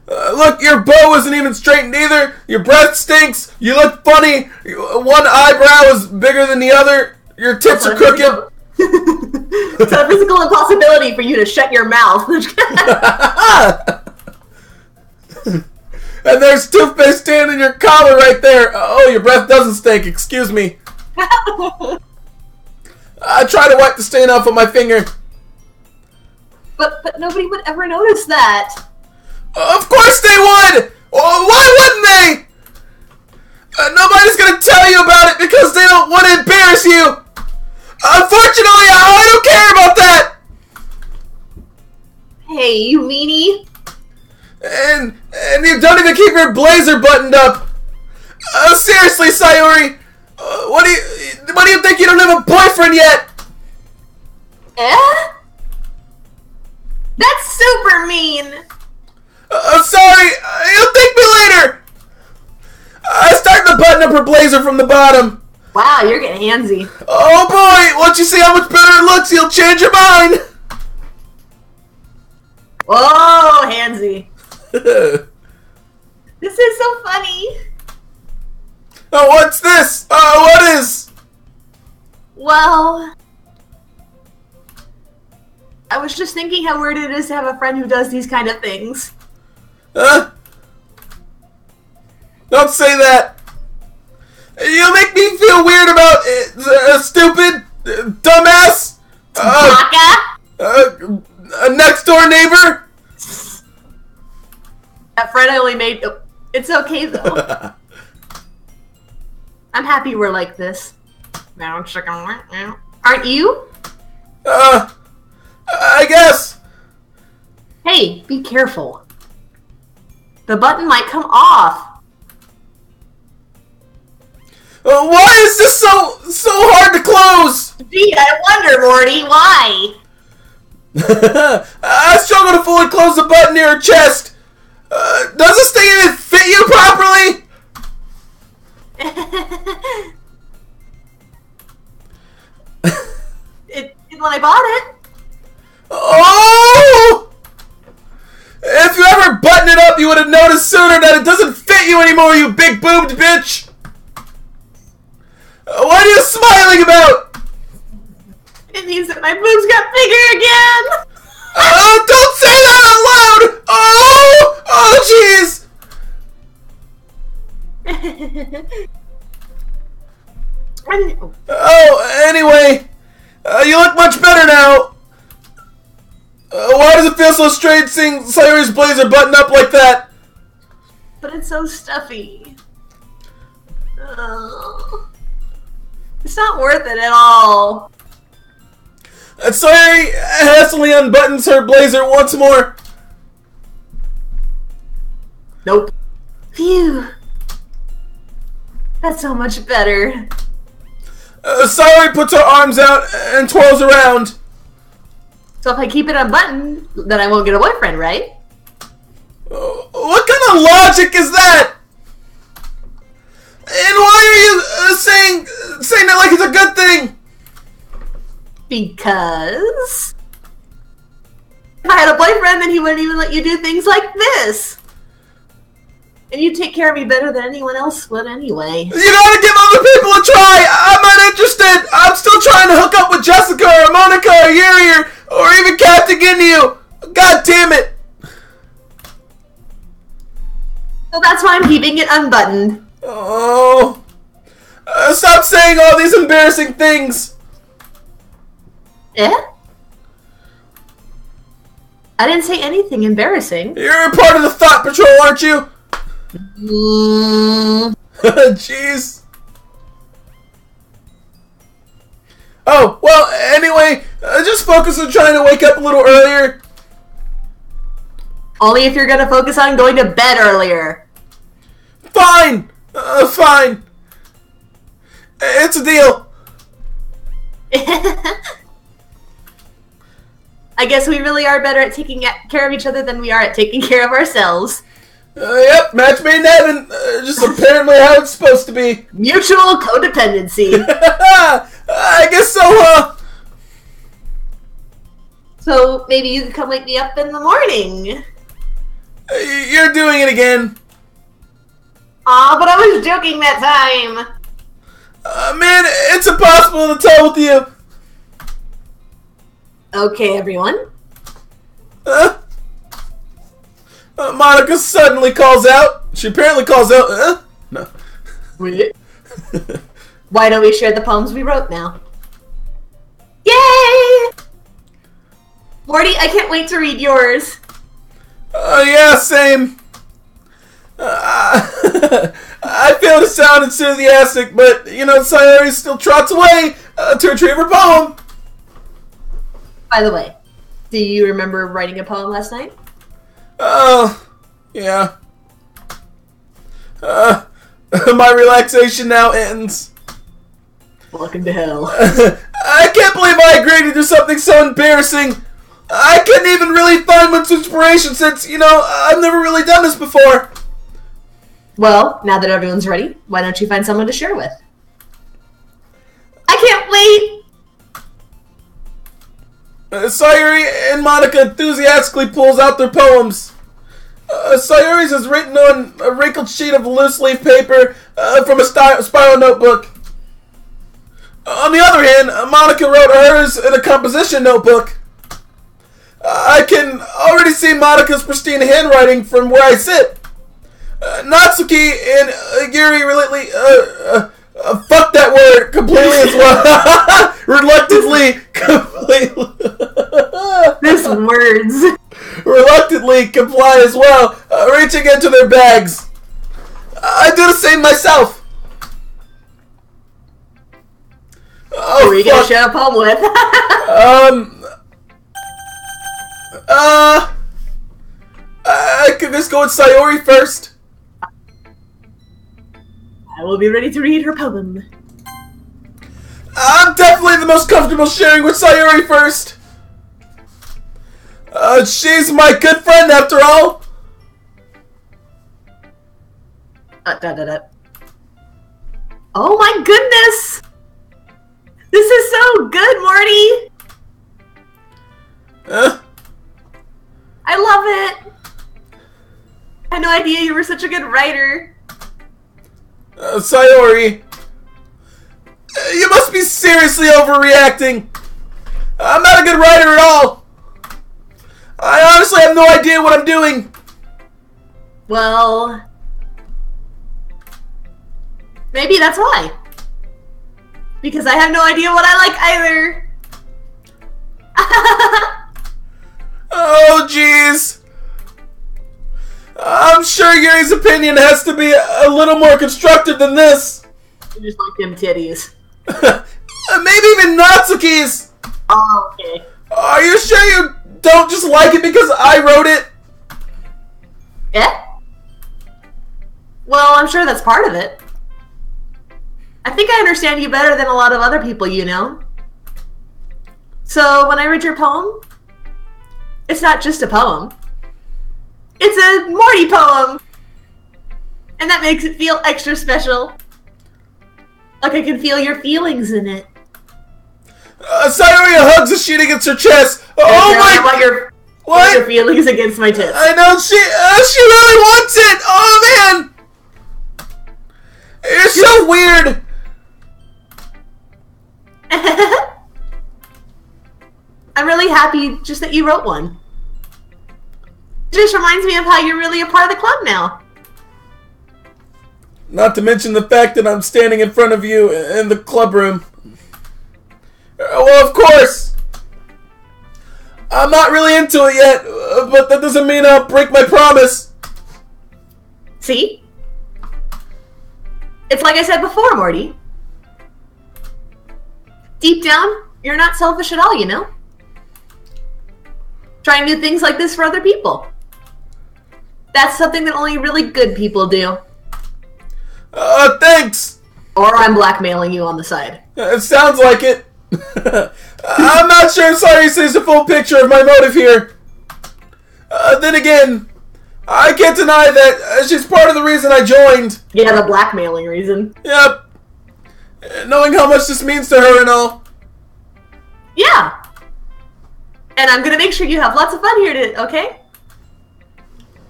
Look, your bow isn't even straightened either. Your breath stinks. You look funny. One eyebrow is bigger than the other. Your tips are crooked. It's a physical impossibility for you to shut your mouth. And there's toothpaste standing in your collar right there. Oh, your breath doesn't stink. Excuse me. I try to wipe the stain off of my finger. But nobody would ever notice that. Of course they would! Why wouldn't they? Nobody's gonna tell you about it because they don't want to embarrass you. Unfortunately, I don't care about that. Hey, you meanie. And you don't even keep your blazer buttoned up. Seriously, Sayori, What do you think? You don't have a boyfriend yet? Eh? That's super mean. I'm sorry. You'll thank me later. I start to button up her blazer from the bottom. Wow, you're getting handsy. Oh boy! Once you see how much better it looks, you'll change your mind. Whoa, handsy. This is so funny. Oh, what's this? What is? Well, I was just thinking how weird it is to have a friend who does these kind of things. Huh? Don't say that. You make me feel weird about stupid, dumbass, a next door neighbor. That friend I only made. It's okay though. I'm happy we're like this. Aren't you? I guess. Hey, be careful. The button might come off. Why is this so hard to close? Gee, I wonder, Morty, why? I struggle to fully close the button near her chest. Does this thing even fit you properly? It did when I bought it. Oh! If you ever buttoned it up, you would have noticed sooner that it doesn't fit you anymore, you big boobed bitch! What are you smiling about? It means that my boobs got bigger again! Don't say that out loud! Oh, jeez! Oh, anyway, you look much better now. Why does it feel so strange seeing Sayori's blazer buttoned up like that? But it's so stuffy. It's not worth it at all. Sayori hastily unbuttons her blazer once more. Nope. Phew. That's so much better. Sayori puts her arms out and twirls around. So if I keep it unbuttoned, then I won't get a boyfriend, right? What kind of logic is that? And why are you saying that like it's a good thing? Because if I had a boyfriend, then he wouldn't even let you do things like this. And you take care of me better than anyone else would anyway. You gotta give other people a try! I'm not interested! I'm still trying to hook up with Jessica or Monica or Yuri or even Captain Ginyu! God damn it! So that's why I'm keeping it unbuttoned. Oh. Stop saying all these embarrassing things! Eh? I didn't say anything embarrassing. You're a part of the Thought Patrol, aren't you? Jeez. Oh, well, anyway, just focus on trying to wake up a little earlier. Only if you're gonna focus on going to bed earlier. Fine! Fine. It's a deal. I guess we really are better at taking care of each other than we are at taking care of ourselves. Yep, match made in heaven. Just apparently how it's supposed to be. Mutual codependency. I guess so, So maybe you can come wake me up in the morning. You're doing it again. Aw, but I was joking that time. Man, it's impossible to tell with you. Okay, everyone. Monica suddenly calls out. She apparently calls out. No. Wait. Why don't we share the poems we wrote now? Yay! Morty, I can't wait to read yours. Yeah, same. I fail to sound enthusiastic, but, you know, Sayori still trots away to retrieve her poem. By the way, do you remember writing a poem last night? Oh, yeah. My relaxation now ends. Welcome to hell. I can't believe I agreed to do something so embarrassing. I couldn't even really find much inspiration since, I've never really done this before. Well, now that everyone's ready, why don't you find someone to share with? I can't wait! Sayuri and Monica enthusiastically pulls out their poems. Sayuri's is written on a wrinkled sheet of loose leaf paper from a spiral notebook. On the other hand, Monica wrote hers in a composition notebook. I can already see Monica's pristine handwriting from where I sit. Natsuki and Yuri fuck that word completely as well. This words. Reluctantly comply as well, reaching into their bags. I do the same myself. Who are you gonna share a poem with? I could just go with Sayori first. I will be ready to read her poem. I'm definitely the most comfortable sharing with Sayori first. She's my good friend after all. Oh my goodness! This is so good, Morty! I love it! I had no idea you were such a good writer. Sayori, you must be seriously overreacting. I'm not a good writer at all. I honestly have no idea what I'm doing. Well, maybe that's why. Because I have no idea what I like either. Oh, jeez. I'm sure Yuri's opinion has to be a little more constructive than this. You just like them titties. Maybe even Natsuki's. Oh, okay. Are you sure you don't just like it because I wrote it? Yeah? Well, I'm sure that's part of it. I think I understand you better than a lot of other people you know. So when I read your poem, it's not just a poem. It's a Morty poem! And that makes it feel extra special. Like I can feel your feelings in it. Sayori hugs the sheet against her chest. Oh my! What? Your feelings against my tits. I know she really wants it. Oh man, you're so weird. I'm really happy just that you wrote one. It just reminds me of how you're really a part of the club now. Not to mention the fact that I'm standing in front of you in the club room. Well, of course. I'm not really into it yet, but that doesn't mean I'll break my promise. See? It's like I said before, Morty. Deep down, you're not selfish at all, you know? Trying new things like this for other people. That's something that only really good people do. Thanks. Or I'm blackmailing you on the side. It sounds like it. I'm not sure if Sayori sees the full picture of my motive here. Then again, I can't deny that she's part of the reason I joined. Yeah, the blackmailing reason. Yep. Knowing how much this means to her and all. Yeah. And I'm gonna make sure you have lots of fun here, okay?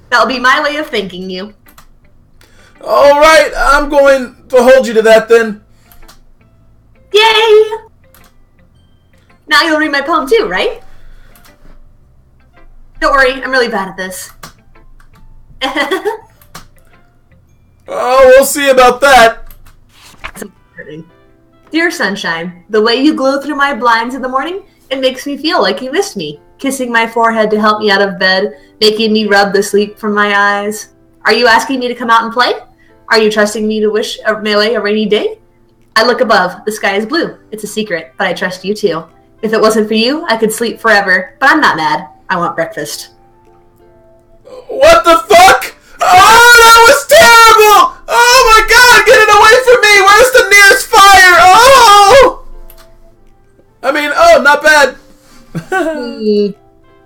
That'll be my way of thanking you. Alright, I'm going to hold you to that then. Yay! Now you'll read my poem too, right? Don't worry, I'm really bad at this. Oh, we'll see about that. Dear sunshine, the way you glow through my blinds in the morning, it makes me feel like you missed me. Kissing my forehead to help me out of bed, making me rub the sleep from my eyes. Are you asking me to come out and play? Are you trusting me to wish away a rainy day? I look above, the sky is blue. It's a secret, but I trust you too. If it wasn't for you, I could sleep forever, but I'm not mad. I want breakfast. What the fuck? Oh, that was terrible! Oh my god, get it away from me! Where's the nearest fire? Oh! I mean, oh, not bad.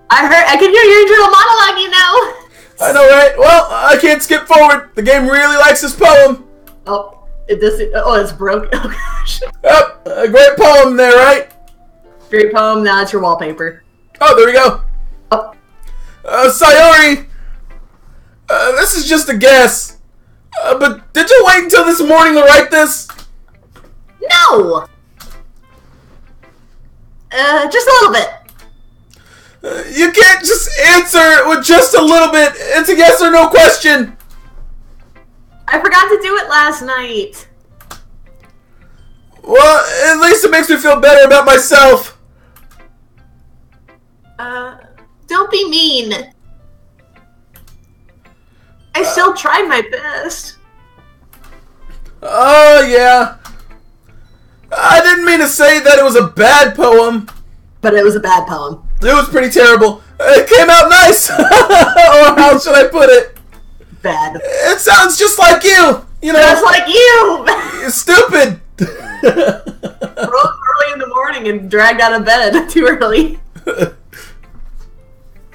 I can hear your internal monologue, you know. I know, right? Well, I can't skip forward. The game really likes this poem. Oh, it does. Oh, it's broken. Oh gosh. Yep, a great poem there, right? Great poem. Now it's your wallpaper. Oh, there we go. Oh. Sayori, this is just a guess. But did you wait until this morning to write this? No. Just a little bit. You can't just answer with just a little bit. It's a yes or no question. I forgot to do it last night. Well, at least it makes me feel better about myself. Don't be mean. I still tried my best. Oh, yeah. I didn't mean to say that it was a bad poem. But it was a bad poem. It was pretty terrible. It came out nice. Or how should I put it? Bad. It sounds just like you. You know. Just like you. You're stupid. Rose early in the morning and dragged out of bed too early.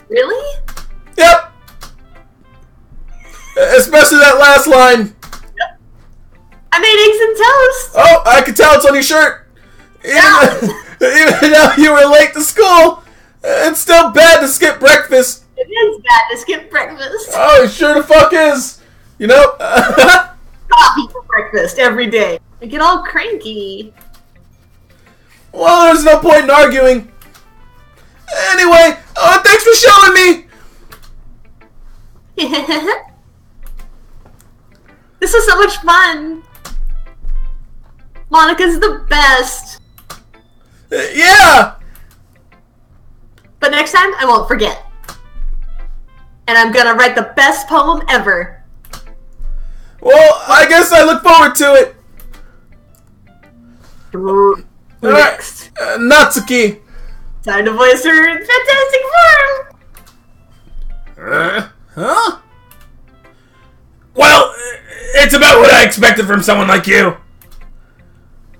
Really? Yep. Especially that last line. Yep. I made eggs and toast. Oh, I can tell it's on your shirt. Even though you were late to school, it's still bad to skip breakfast. It is bad to skip breakfast. Oh, it sure the fuck is. You know? Coffee for breakfast every day. I get all cranky. Well, there's no point in arguing. Anyway, thanks for showing me. This was so much fun. Monica's the best. Yeah. But next time, I won't forget. And I'm gonna write the best poem ever. Well, I guess I look forward to it. Next. Alright, Natsuki. Time to voice her fantastic form. Huh? Well, it's about what I expected from someone like you.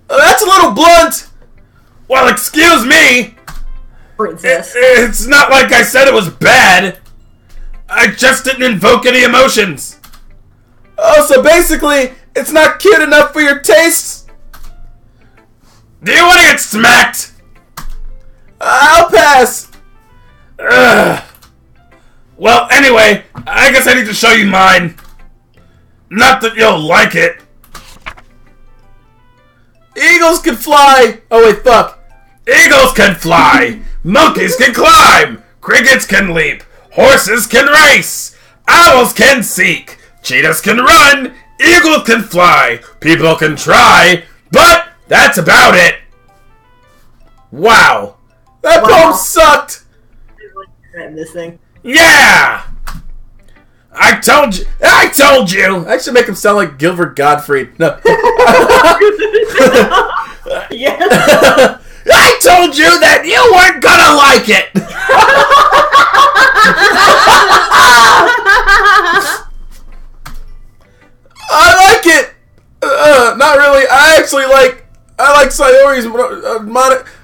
That's a little blunt. Well, excuse me. Princess. It's not like I said it was bad. I just didn't invoke any emotions. Oh, so basically, it's not cute enough for your tastes? Do you want to get smacked? I'll pass. Ugh. Well, anyway, I guess I need to show you mine. Not that you'll like it. Eagles can fly. Oh, wait, fuck. Eagles can fly. Monkeys can climb. Crickets can leap. Horses can race. Owls can seek. Cheetahs can run. Eagles can fly. People can try. But that's about it. Wow. That poem sucked. Writing this thing. Yeah! I told you! I should make him sound like Gilbert Gottfried. No. Yeah. I told you that you weren't gonna like it! I like it! Not really. I like Sayori's.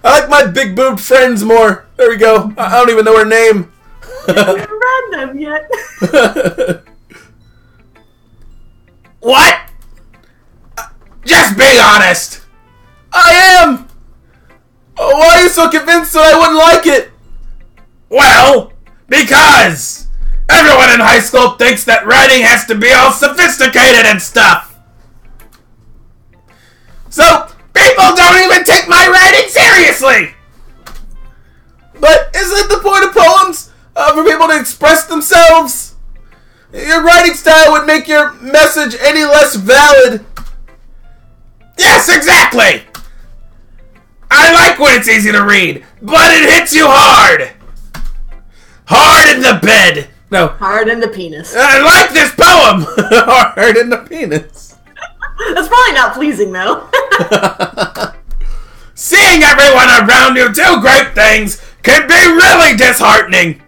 I like my big boobed friends more. There we go. I don't even know her name. I haven't read them yet. What? Just be honest! I am! Why are you so convinced that I wouldn't like it? Well, because everyone in high school thinks that writing has to be all sophisticated and stuff. So, people don't even take my writing seriously! But isn't the point of poems for people to express themselves? Your writing style would make your message any less valid. Yes, exactly! I like when it's easy to read, but it hits you hard! Hard in the bed! No. Hard in the penis. I like this poem! Hard in the penis. That's probably not pleasing, though. Seeing everyone around you do great things can be really disheartening.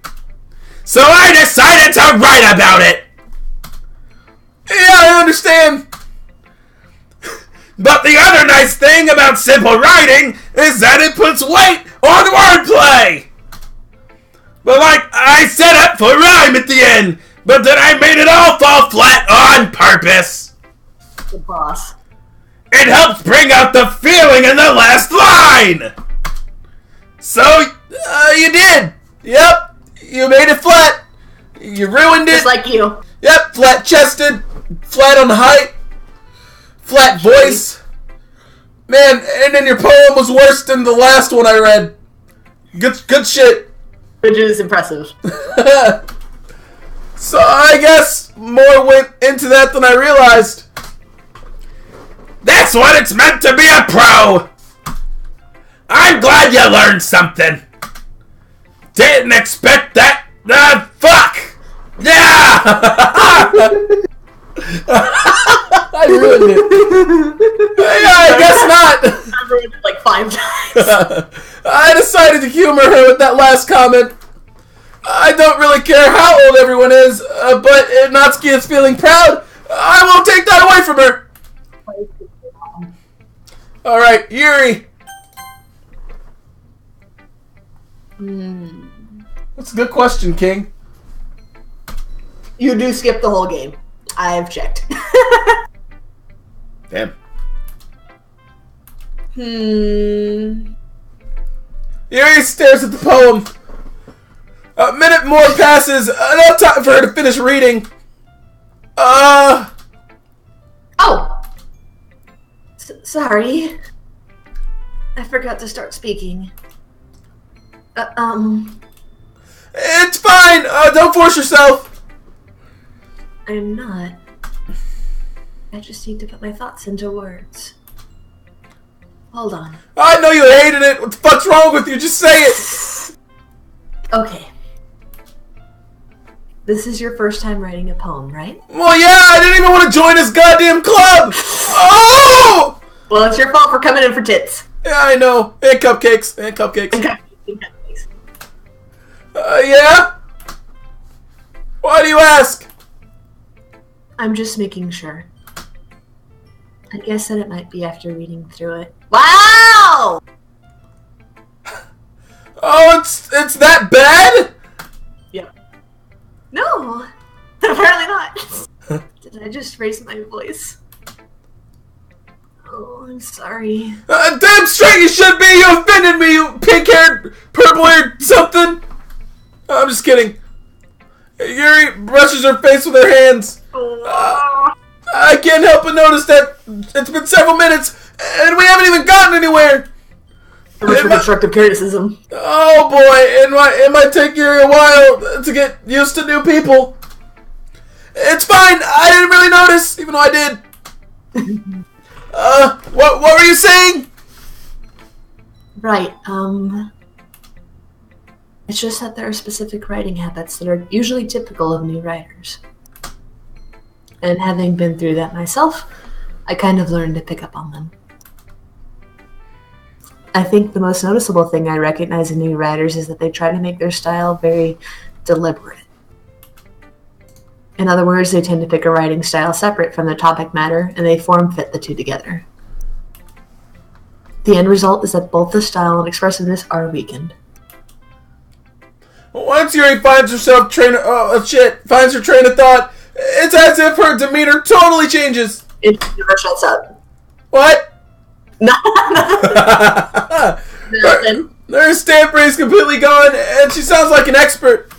So I decided to write about it. I understand. But the other nice thing about simple writing is that it puts weight on wordplay. But like, I set up for rhyme at the end, but then I made it all fall flat on purpose. The boss. It helps bring out the feeling in the last line. So, you did. Yep, you made it flat. You ruined it. Just like you. Yep, flat-chested, flat on height, flat voice. Man, and then your poem was worse than the last one I read. Good shit. Which is impressive. So I guess more went into that than I realized. That's what it's meant to be a pro. I'm glad you learned something. Didn't expect that. Fuck. Yeah. I ruined it. Yeah, I guess not. I ruined it like 5 times. I decided to humor her with that last comment. I don't really care how old everyone is, but if Natsuki is feeling proud, I won't take that away from her. Alright, Yuri. That's a good question, King. You do skip the whole game. I've checked. Damn. Yuri stares at the poem. A minute more passes. Enough time for her to finish reading. Oh! Sorry. I forgot to start speaking. It's fine. Don't force yourself. I'm not. I just need to put my thoughts into words. Hold on. I know you hated it. What the fuck's wrong with you? Just say it. Okay. This is your first time writing a poem, right? Well, yeah, I didn't even want to join this goddamn club. Oh! Well, it's your fault for coming in for tits. Yeah, I know. And cupcakes. And cupcakes. Cupcakes. Yeah? Why do you ask? I'm just making sure. I guess that it might be after reading through it. Wow! Oh, it's that bad? Yeah. No! Apparently not. Did I just raise my voice? Oh, I'm sorry. Damn straight you should be! You offended me, you pink-haired, purple-haired something! I'm just kidding. Yuri brushes her face with her hands. I can't help but notice that it's been several minutes, and we haven't even gotten anywhere! For constructive criticism. Oh boy, it might take Yuri a while to get used to new people. It's fine, I didn't really notice, even though I did. What were you saying? Right, it's just that there are specific writing habits that are usually typical of new writers. And having been through that myself, I kind of learned to pick up on them. I think the most noticeable thing I recognize in new writers is that they try to make their style very deliberate. In other words, they tend to pick a writing style separate from the topic matter, and they form-fit the two together. The end result is that both the style and expressiveness are weakened. Once Yuri finds herself finds her train of thought, it's as if her demeanor totally changes. It never shuts up. What? Nothing. Her stamp rate is completely gone, and she sounds like an expert.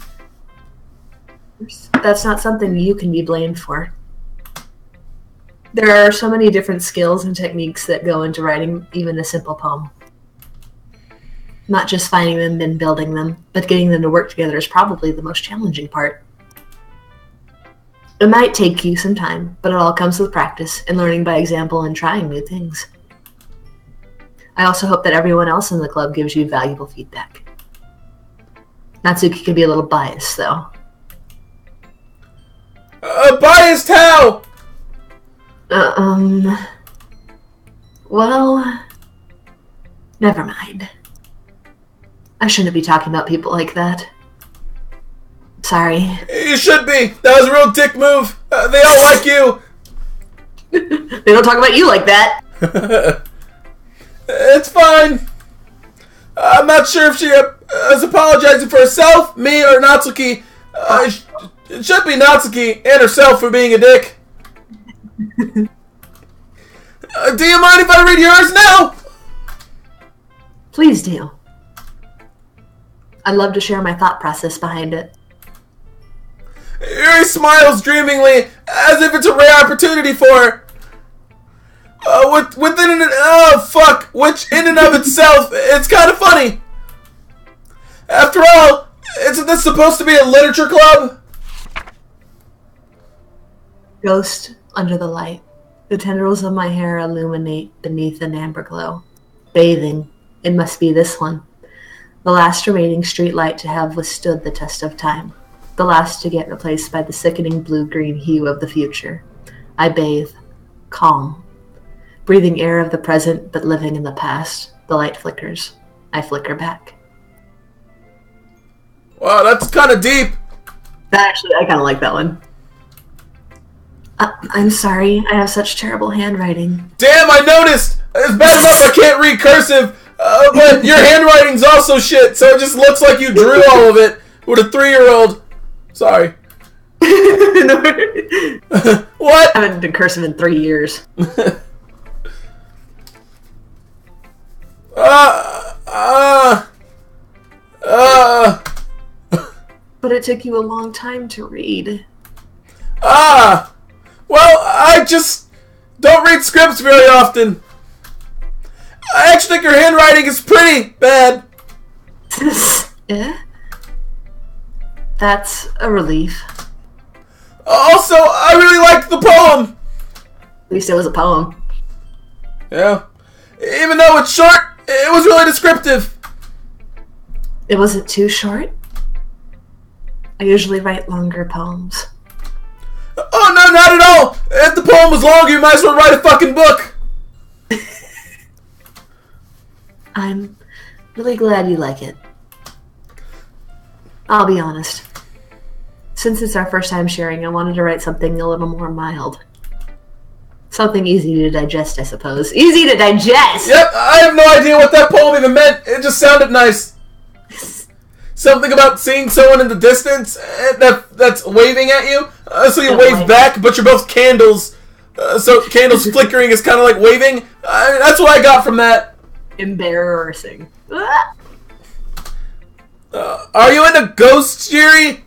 That's not something you can be blamed for. There are so many different skills and techniques that go into writing even a simple poem. Not just finding them and building them, but getting them to work together is probably the most challenging part. It might take you some time, but it all comes with practice and learning by example and trying new things. I also hope that everyone else in the club gives you valuable feedback. Natsuki can be a little biased, though. Biased how? Well, never mind. I shouldn't be talking about people like that. Sorry. You should be. That was a real dick move. They all like you. They don't talk about you like that. It's fine. I'm not sure if she is apologizing for herself, me, or Natsuki. It should be Natsuki and herself for being a dick. Do you mind if I read yours now? Please do. I'd love to share my thought process behind it. Yuri smiles dreamingly, as if it's a rare opportunity for her. Which in and of itself, it's kind of funny. After all, isn't this supposed to be a literature club? Ghost under the light. The tendrils of my hair illuminate beneath an amber glow. Bathing. It must be this one. The last remaining streetlight to have withstood the test of time. The last to get replaced by the sickening blue-green hue of the future. I bathe. Calm. Breathing air of the present, but living in the past. The light flickers. I flicker back. Wow, that's kind of deep. Actually, I kind of like that one. I'm sorry. I have such terrible handwriting. Damn, I noticed! It's bad enough I can't read cursive, but your handwriting's also shit, so it just looks like you drew all of it with a 3-year-old. Sorry. What? I haven't been cursive in 3 years. But it took you a long time to read. Well, I just don't read scripts very often. I actually think your handwriting is pretty bad. Yeah? That's a relief. Also, I really liked the poem. At least it was a poem. Yeah. Even though it's short, it was really descriptive. It wasn't too short. I usually write longer poems. Oh, no, not at all. If the poem was longer, you might as well write a fucking book. I'm really glad you like it. I'll be honest. Since it's our first time sharing, I wanted to write something a little more mild. Something easy to digest, I suppose. Easy to digest! Yep, I have no idea what that poem even meant. It just sounded nice. Something about seeing someone in the distance that's waving at you. So you wave back, but you're both candles. So candles flickering is kind of like waving. That's what I got from that. Embarrassing. Are you into ghosts, Jerry?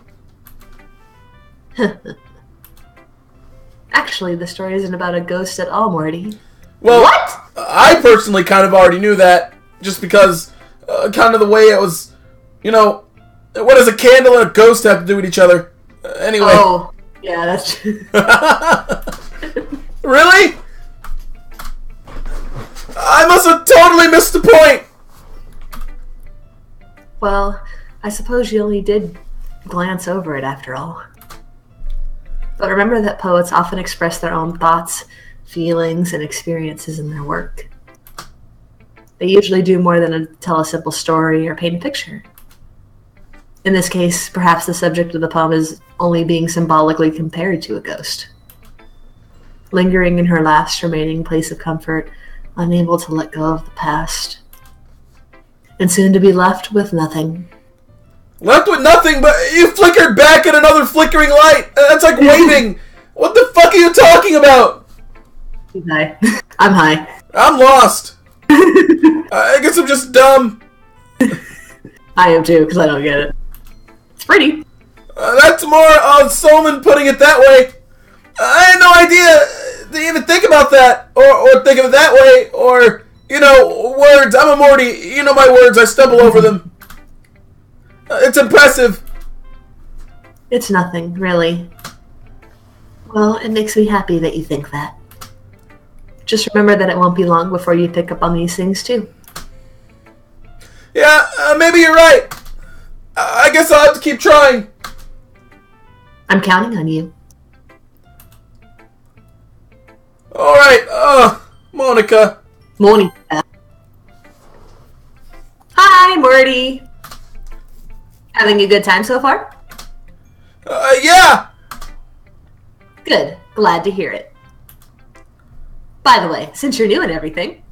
Actually, the story isn't about a ghost at all, Morty. Well, What? I personally kind of already knew that, just because kind of the way it was, you know, what does a candle and a ghost have to do with each other? Anyway. Oh, yeah, that's true. Really? I must have totally missed the point. Well, I suppose you only did glance over it after all. But remember that poets often express their own thoughts, feelings, and experiences in their work. They usually do more than tell a simple story or paint a picture. In this case, perhaps the subject of the poem is only being symbolically compared to a ghost. Lingering in her last remaining place of comfort, unable to let go of the past. And soon to be left with nothing. Left with nothing, but you flickered back at another flickering light. That's like waving. What the fuck are you talking about? He's high. I'm high. I'm lost. I guess I'm just dumb. I am too, because I don't get it. It's pretty. That's more Solomon putting it that way. I had no idea to even think about that, or think of it that way, or, you know, words. I'm a Morty. You know my words. I stumble over them. It's impressive. It's nothing, really. Well, it makes me happy that you think that. Just remember that it won't be long before you pick up on these things, too. Yeah, maybe you're right. I guess I'll have to keep trying. I'm counting on you. Alright, Monica. Morning. Hi, Morty. Having a good time so far? Yeah! Good. Glad to hear it. By the way, since you're new and everything,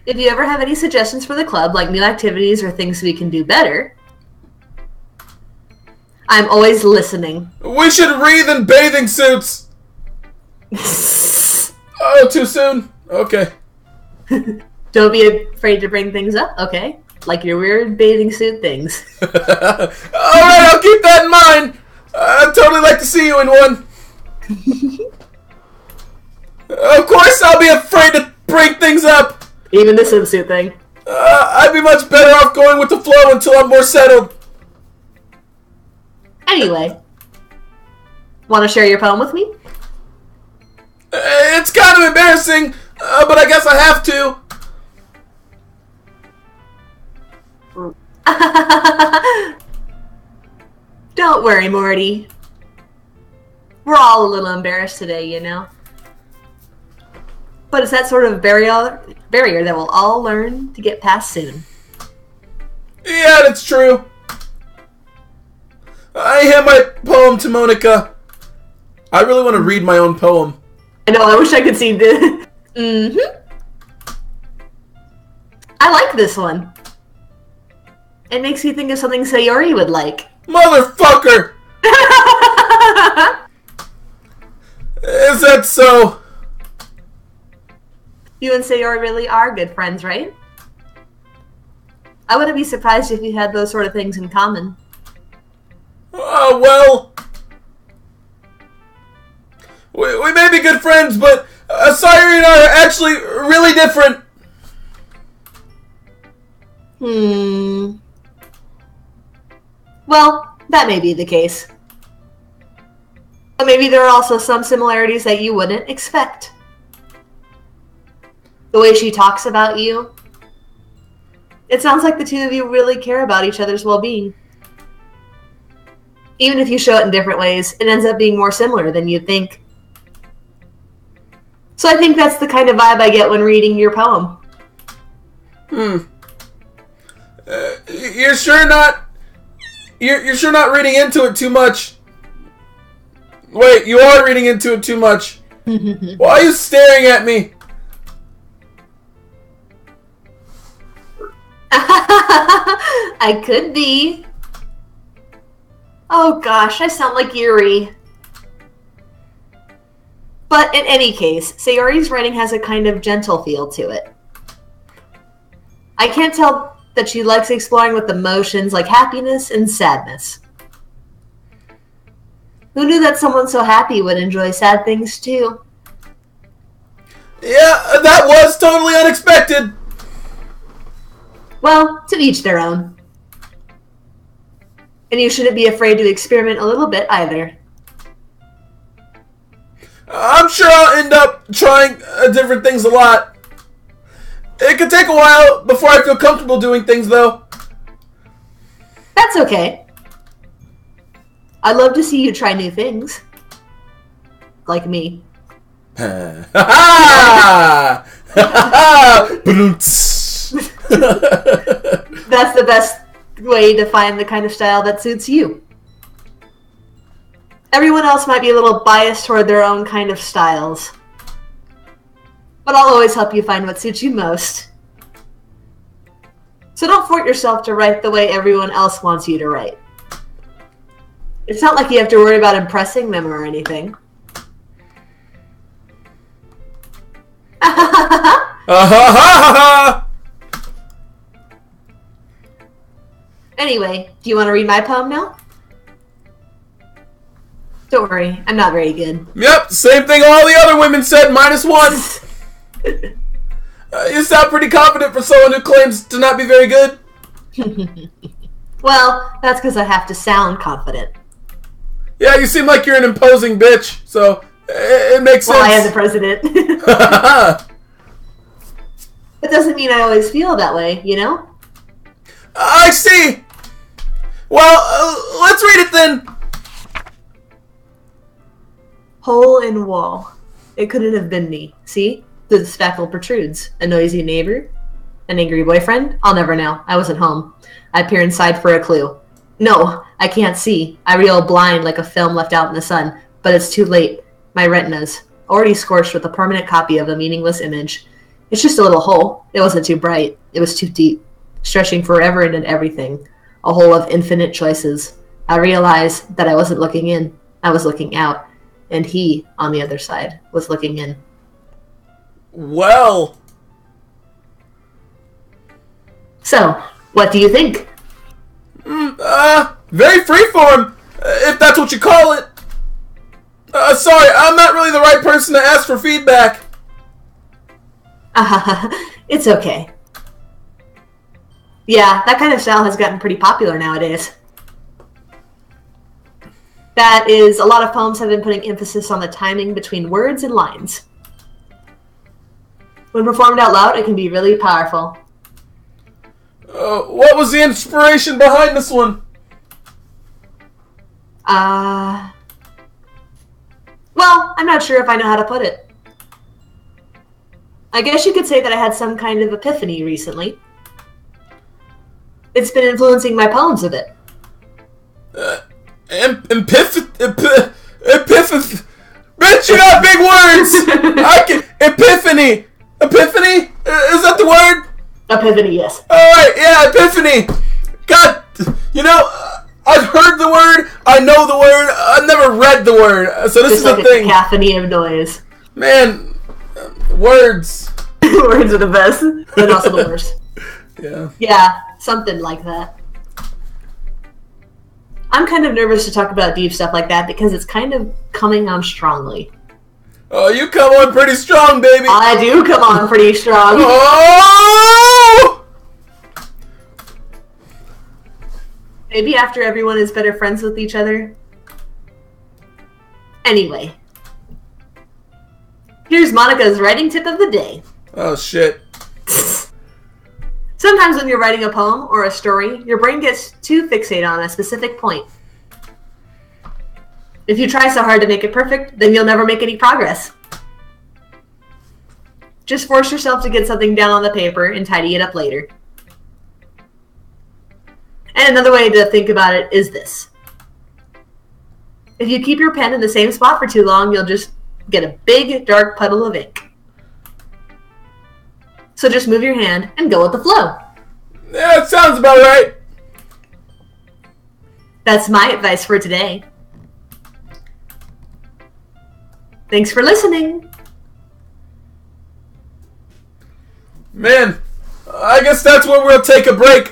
if you ever have any suggestions for the club, like new activities or things we can do better, I'm always listening. We should wreath in bathing suits! Oh, too soon? Okay. Don't be afraid to bring things up, okay? Like your weird bathing suit things. Alright, I'll keep that in mind! I'd totally like to see you in one. Of course I'll be afraid to bring things up! Even the swimsuit thing. I'd be much better off going with the flow until I'm more settled. Anyway. Want to share your poem with me? It's kind of embarrassing, but I guess I have to. Don't worry, Morty. We're all a little embarrassed today, you know? But it's that sort of barrier that we'll all learn to get past soon. Yeah, that's true. I hand my poem to Monica. I really want to read my own poem. I know, I wish I could see this. I like this one. It makes me think of something Sayori would like. Motherfucker! Is that so? You and Sayori really are good friends, right? I wouldn't be surprised if you had those sort of things in common. Well... We may be good friends, but Sayori and I are actually really different. Well, that may be the case. But maybe there are also some similarities that you wouldn't expect. The way she talks about you. It sounds like the two of you really care about each other's well-being. Even if you show it in different ways, it ends up being more similar than you'd think. So I think that's the kind of vibe I get when reading your poem. You're sure not... You're sure not reading into it too much? Wait, you are reading into it too much. Why are you staring at me? I could be. Oh gosh, I sound like Yuri. But in any case, Sayori's writing has a kind of gentle feel to it. I can't tell that she likes exploring with emotions like happiness and sadness. Who knew that someone so happy would enjoy sad things too? Yeah, that was totally unexpected. Well, to each their own. And you shouldn't be afraid to experiment a little bit either. I'm sure I'll end up trying different things a lot. It could take a while before I feel comfortable doing things, though. That's okay. I'd love to see you try new things. Like me. Ha ha! That's the best way to find the kind of style that suits you. Everyone else might be a little biased toward their own kind of styles. But I'll always help you find what suits you most. So don't force yourself to write the way everyone else wants you to write. It's not like you have to worry about impressing them or anything. Anyway, do you want to read my poem now? Don't worry, I'm not very good. Yep, same thing all the other women said, -1. You sound pretty confident for someone who claims to not be very good. Well, that's because I have to sound confident. Yeah, you seem like you're an imposing bitch, so it makes sense. Well, I am the president. It doesn't mean I always feel that way, you know? I see. Well, let's read it then. Hole in wall. It couldn't have been me. See? The spackle protrudes. A noisy neighbor? An angry boyfriend? I'll never know. I wasn't home. I peer inside for a clue. No, I can't see. I reel blind like a film left out in the sun, but it's too late. My retina's already scorched with a permanent copy of a meaningless image. It's just a little hole. It wasn't too bright. It was too deep, stretching forever into everything. A hole of infinite choices. I realized that I wasn't looking in. I was looking out. And he, on the other side, was looking in. Well. So, what do you think? Very freeform, if that's what you call it. Sorry, I'm not really the right person to ask for feedback. It's okay. Yeah, that kind of style has gotten pretty popular nowadays. That is, a lot of poems have been putting emphasis on the timing between words and lines. When performed out loud, it can be really powerful. What was the inspiration behind this one? Well, I'm not sure if I know how to put it. I guess you could say that I had some kind of epiphany recently. It's been influencing my poems a bit. Epiphany. Bitch, you got big words! Epiphany! Epiphany? Is that the word? Epiphany, yes. Alright, yeah, epiphany! God, you know, I've heard the word, I know the word, I've never read the word, so this Just is like the thing. A cacophony of noise. Man, words. Words are the best, but also the worst. Yeah. Yeah, something like that. I'm kind of nervous to talk about deep stuff like that because it's kind of coming on strongly. Oh, you come on pretty strong, baby. I do come on pretty strong. Oh! Maybe after everyone is better friends with each other. Anyway. Here's Monica's writing tip of the day. Oh, shit. Sometimes when you're writing a poem or a story, your brain gets too fixated on a specific point. If you try so hard to make it perfect, then you'll never make any progress. Just force yourself to get something down on the paper and tidy it up later. And another way to think about it is this. If you keep your pen in the same spot for too long, you'll just get a big, dark puddle of ink. So just move your hand and go with the flow. Yeah, it sounds about right. That's my advice for today. Thanks for listening. Man, I guess that's where we'll take a break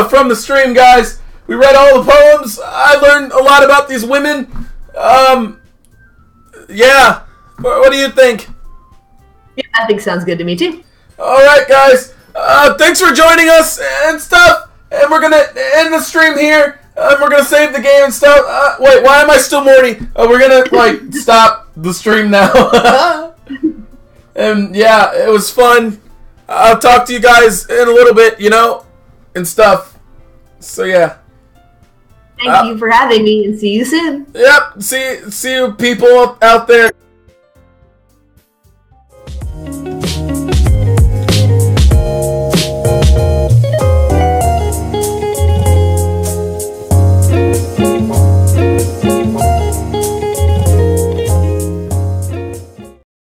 from the stream, guys. We read all the poems. I learned a lot about these women. Yeah. What do you think? Yeah, I think sounds good to me too. Alright, guys. Thanks for joining us and stuff. And we're gonna end the stream here. We're gonna save the game and stuff. Wait, why am I still Morty? We're gonna, stop the stream now. And, yeah, it was fun. I'll talk to you guys in a little bit, and stuff. So, yeah. Thank you for having me, and see you soon. Yep, see you people out there.